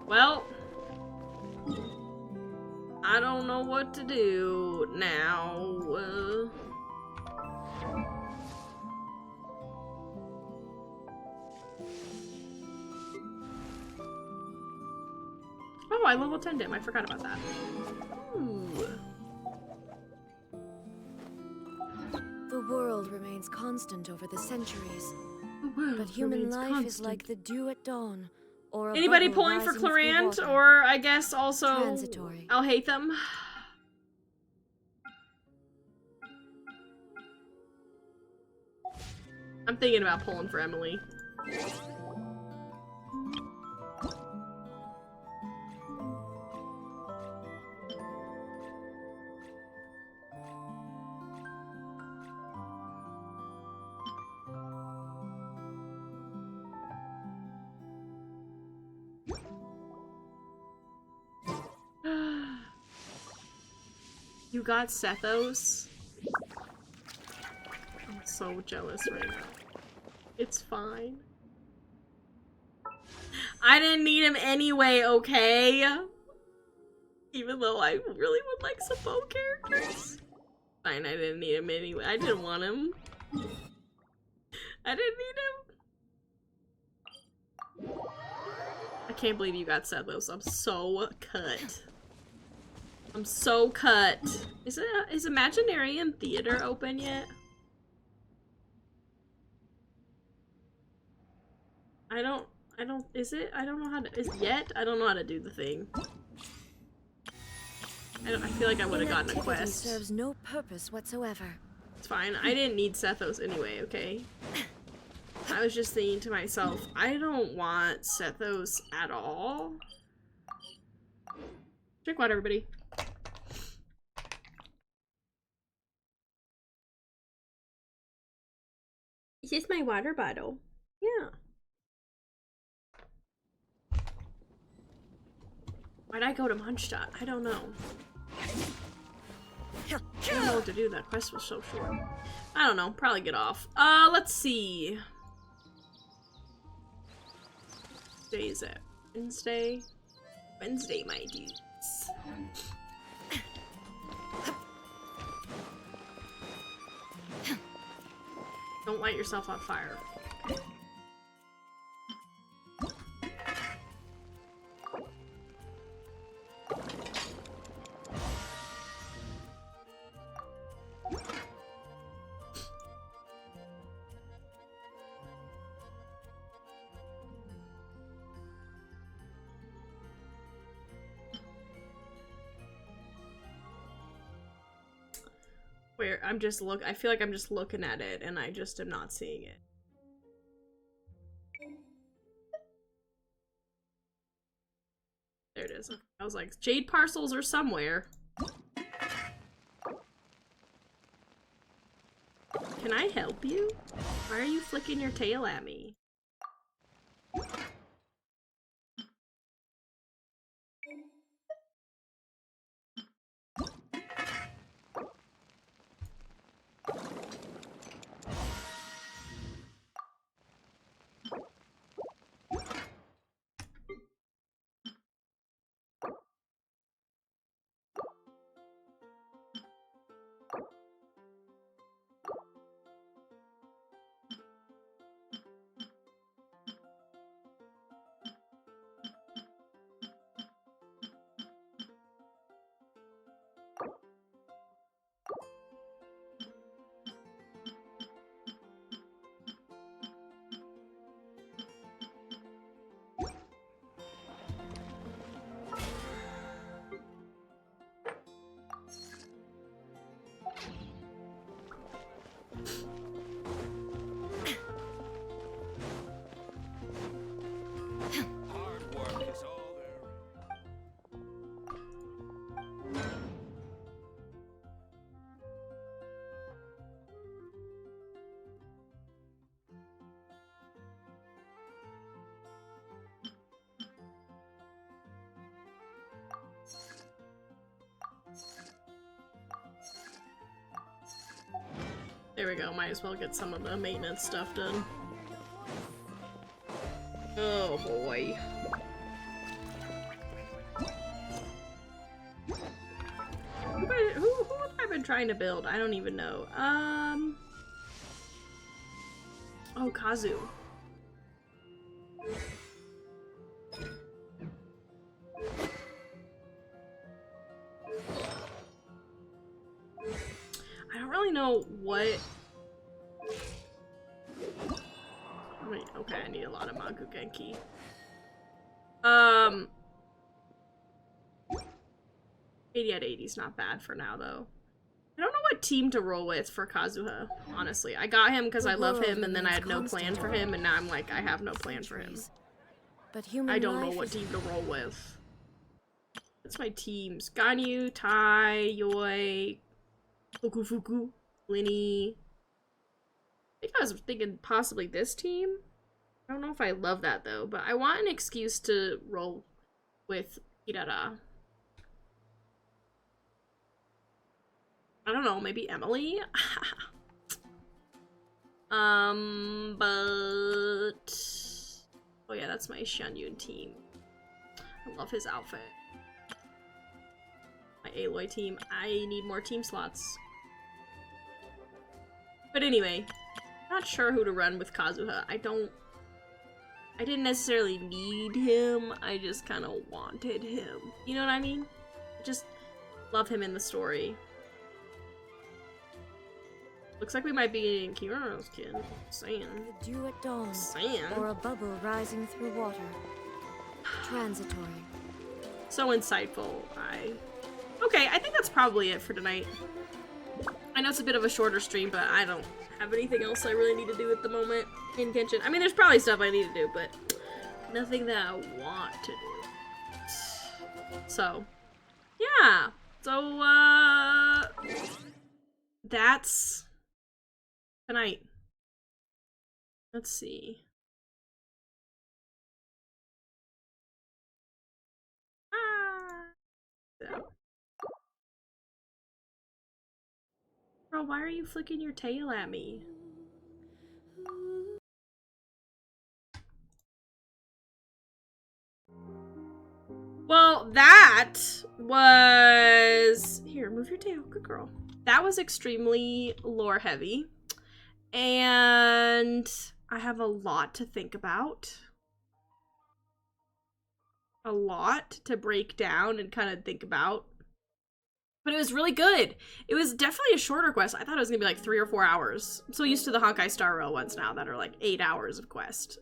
Well, I don't know what to do now. Oh, I level 10'd him. I forgot about that. Ooh. The world remains constant over the centuries, but human human life is like the dew at dawn. Or a Anybody bubble pulling for rising through Clarant, water. or I guess also Transitory. I'll hate them. I'm thinking about pulling for Emily. You got Sethos? I'm so jealous right now. It's fine. I didn't need him anyway, okay? Even though I really would like some bow characters. Fine, I didn't need him anyway. I didn't want him. I didn't need him. I can't believe you got Sethos. I'm so cut. I'm so cut. Is Imaginarium Theater open yet? Is it? I don't know how to, I don't know how to do the thing. I feel like I would have gotten a Inactivity quest. serves no purpose whatsoever. It's fine. I didn't need Sethos anyway, okay? I was just thinking to myself, I don't want Sethos at all. Drink water, everybody. Is this my water bottle? Yeah. Why'd I go to Munchstadt? I don't know. I don't know what to do. That quest was so short. I don't know. Probably get off. Let's see. What day is it? Wednesday? Wednesday, my dudes. Don't light yourself on fire. Where I'm just I feel like I'm just looking at it and I just am not seeing it. There it is. I was like, jade parcels are somewhere. Can I help you? Why are you flicking your tail at me? There we go, might as well get some of the maintenance stuff done. Oh boy. Who have I been trying to build? I don't even know. Oh, Kazu. I don't really know what... Okay, I need a lot of Magu Genki. 80 out of 80 is not bad for now, though. I don't know what team to roll with for Kazuha, honestly. I got him because I love him, and then I had no plan for him, and now I'm like, I have no plan for him. But human I don't know what team to roll with. That's my teams. Ganyu, Tai, Yoi, Fukufuku, Linny. I think I was thinking possibly this team. I don't know if I love that, though, but I want an excuse to roll with Hirara. I don't know, maybe Emily? But... Oh yeah, that's my Xianyun team. I love his outfit. My Aloy team. I need more team slots. But anyway, not sure who to run with Kazuha. I didn't necessarily need him, I just kind of wanted him. You know what I mean? I just love him in the story. Looks like we might be getting Kirara's kid. Saying. The dew at dawn, or a bubble rising through water. Transitory. So insightful. Okay, I think that's probably it for tonight. I know it's a bit of a shorter stream, but I don't have anything else I really need to do at the moment in Genshin. I mean, there's probably stuff I need to do, but nothing that I want to do. So, yeah. So, that's tonight. Let's see. So. Bro, why are you flicking your tail at me? Well, that was... Here, move your tail. Good girl. That was extremely lore heavy. And I have a lot to think about. A lot to break down and kind of think about. But it was really good. It was definitely a shorter quest. I thought it was gonna be like 3 or 4 hours. I'm so used to the Honkai Star Rail ones now that are like 8 hours of quest.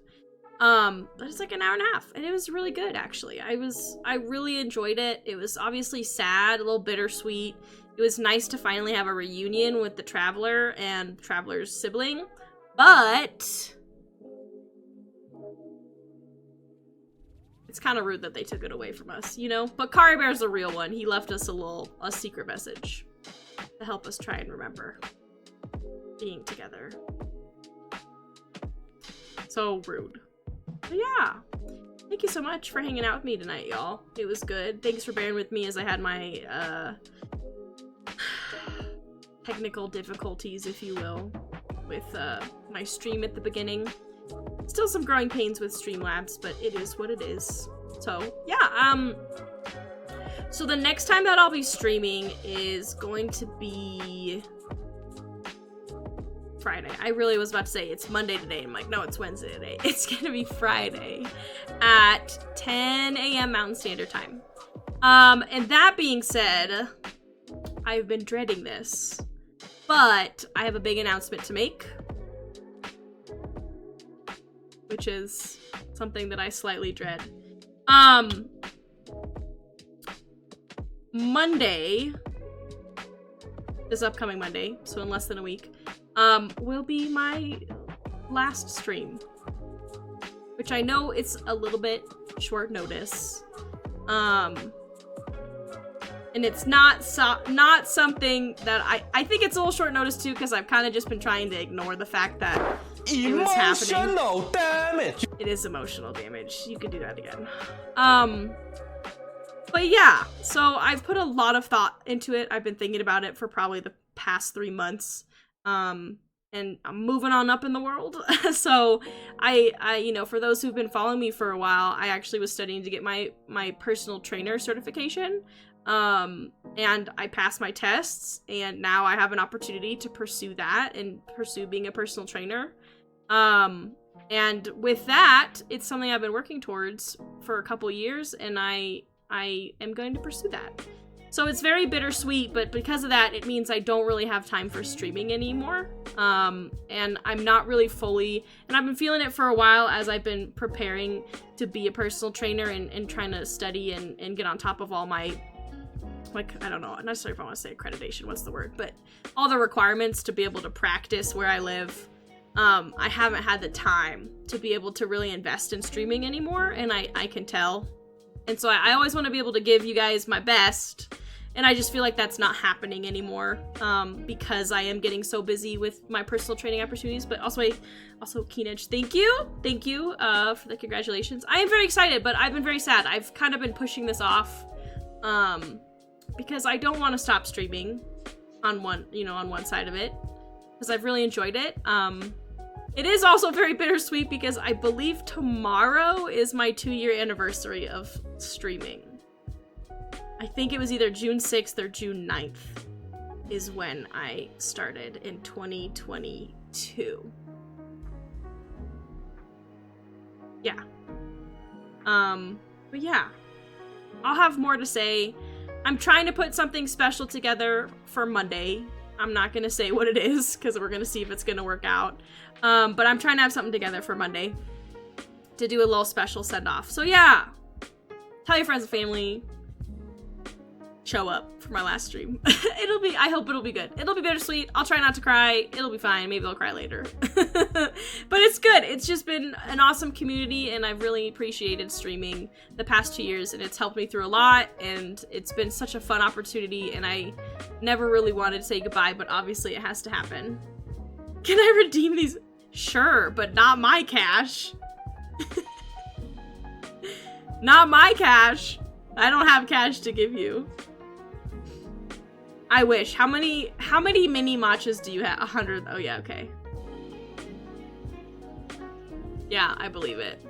But it's like an hour and a half, and it was really good actually. I really enjoyed it. It was obviously sad, a little bittersweet. It was nice to finally have a reunion with the Traveler and Traveler's sibling, but it's kind of rude that they took it away from us, you know? But Kari Bear's the real one. He left us a secret message to help us try and remember being together. So rude. But yeah. Thank you so much for hanging out with me tonight, y'all. It was good. Thanks for bearing with me as I had my, technical difficulties, if you will, with, my stream at the beginning. Still some growing pains with Streamlabs, but it is what it is. So, yeah, so the next time that I'll be streaming is going to be Friday. I really was about to say it's Monday today. I'm like, no, it's Wednesday today. It's gonna be Friday at 10 a.m. Mountain Standard Time. And that being said, I've been dreading this, but I have a big announcement to make, which is something that I slightly dread. Monday, this upcoming Monday, so in less than a week, will be my last stream, which I know it's a little bit short notice, and it's not something that I think it's a little short notice too, because I've kind of just been trying to ignore the fact that it was happening. Emotional damage. It is emotional damage. You could do that again. But yeah, so I've put a lot of thought into it. I've been thinking about it for probably the past 3 months. And I'm moving on up in the world. So I, you know, for those who've been following me for a while, I actually was studying to get my personal trainer certification. And I passed my tests, and now I have an opportunity to pursue that and pursue being a personal trainer. And with that, it's something I've been working towards for a couple years, and I am going to pursue that. So it's very bittersweet, but because of that, it means I don't really have time for streaming anymore. And I'm not really fully, and I've been feeling it for a while as I've been preparing to be a personal trainer and trying to study and get on top of all my, like, I don't know, not necessarily if I want to say accreditation, what's the word, but all the requirements to be able to practice where I live. I haven't had the time to be able to really invest in streaming anymore, and I can tell. And so I always want to be able to give you guys my best, and I just feel like that's not happening anymore, because I am getting so busy with my personal training opportunities. But also Keen Edge, thank you for the congratulations. I am very excited, but I've been very sad. I've kind of been pushing this off, because I don't want to stop streaming on one side of it, because I've really enjoyed it. It is also very bittersweet because I believe tomorrow is my 2-year anniversary of streaming. I think it was either June 6th or June 9th is when I started in 2022. Yeah. But yeah. I'll have more to say. I'm trying to put something special together for Monday. I'm not gonna say what it is, because we're gonna see if it's gonna work out. But I'm trying to have something together for Monday to do a little special send-off. So yeah, tell your friends and family. Show up for my last stream. I hope it'll be good. It'll be bittersweet. I'll try not to cry. It'll be fine. Maybe I'll cry later. But it's good. It's just been an awesome community, and I've really appreciated streaming the past 2 years, and it's helped me through a lot, and it's been such a fun opportunity, and I never really wanted to say goodbye, but obviously it has to happen. Can I redeem these? Sure, but not my cash. Not my cash. I don't have cash to give you. I wish. How many mini matchas do you have? 100. Oh yeah, okay. Yeah, I believe it.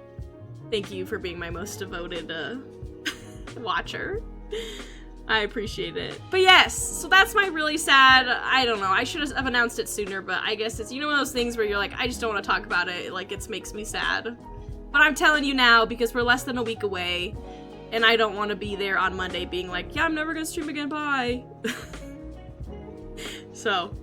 Thank you for being my most devoted watcher. I appreciate it. But yes, so that's my really sad, I don't know, I should have announced it sooner, but I guess it's, you know, one of those things where you're like, I just don't want to talk about it, like it makes me sad. But I'm telling you now because we're less than a week away, and I don't want to be there on Monday being like, yeah, I'm never gonna stream again, bye. So,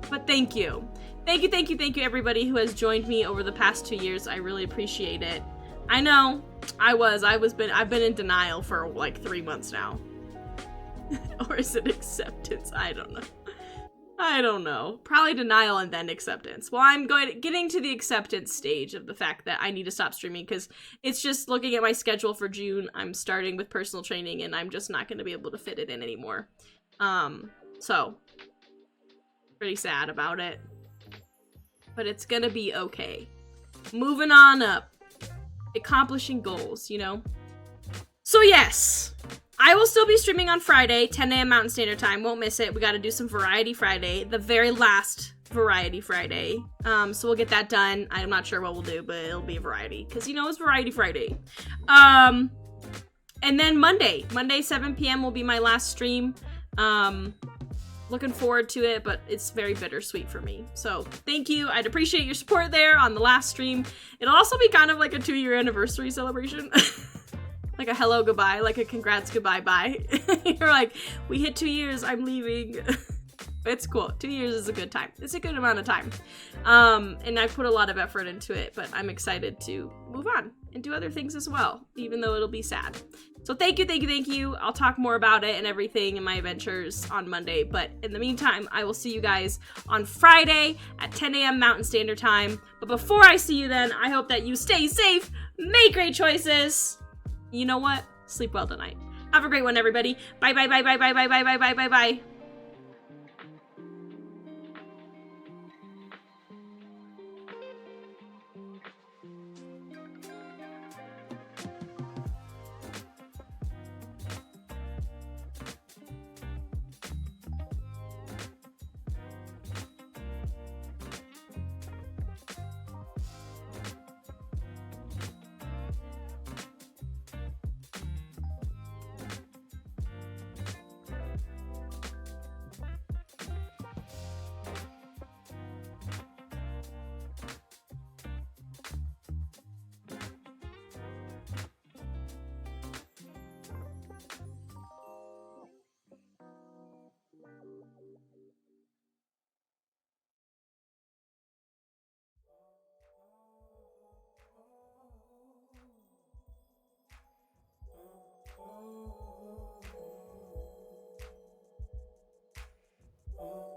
but thank you. Thank you everybody who has joined me over the past 2 years. I really appreciate it. I know, I've been in denial for like 3 months now. Or is it acceptance? I don't know. I don't know. Probably denial and then acceptance. Well, I'm getting to the acceptance stage of the fact that I need to stop streaming because it's just looking at my schedule for June. I'm starting with personal training and I'm just not going to be able to fit it in anymore. So pretty sad about it. But it's gonna be okay. Moving on up. Accomplishing goals, you know? So yes, I will still be streaming on Friday, 10 a.m. Mountain Standard Time. Won't miss it. We gotta do some Variety Friday. The very last Variety Friday. So we'll get that done. I'm not sure what we'll do, but it'll be a variety. Because, you know, it's Variety Friday. And then Monday, 7 p.m. will be my last stream. Looking forward to it, but it's very bittersweet for me. So thank you. I'd appreciate your support there on the last stream. It'll also be kind of like a 2-year anniversary celebration. Like a hello, goodbye, like a congrats, goodbye, bye. You're like, we hit 2 years, I'm leaving. It's cool. 2 years is a good time. It's a good amount of time. And I've put a lot of effort into it, but I'm excited to move on and do other things as well, even though it'll be sad. So thank you, thank you, thank you. I'll talk more about it and everything in my adventures on Monday. But in the meantime, I will see you guys on Friday at 10 a.m. Mountain Standard Time. But before I see you then, I hope that you stay safe, make great choices. You know what? Sleep well tonight. Have a great one, everybody. Bye, bye, bye, bye, bye, bye, bye, bye, bye, bye, bye. Oh.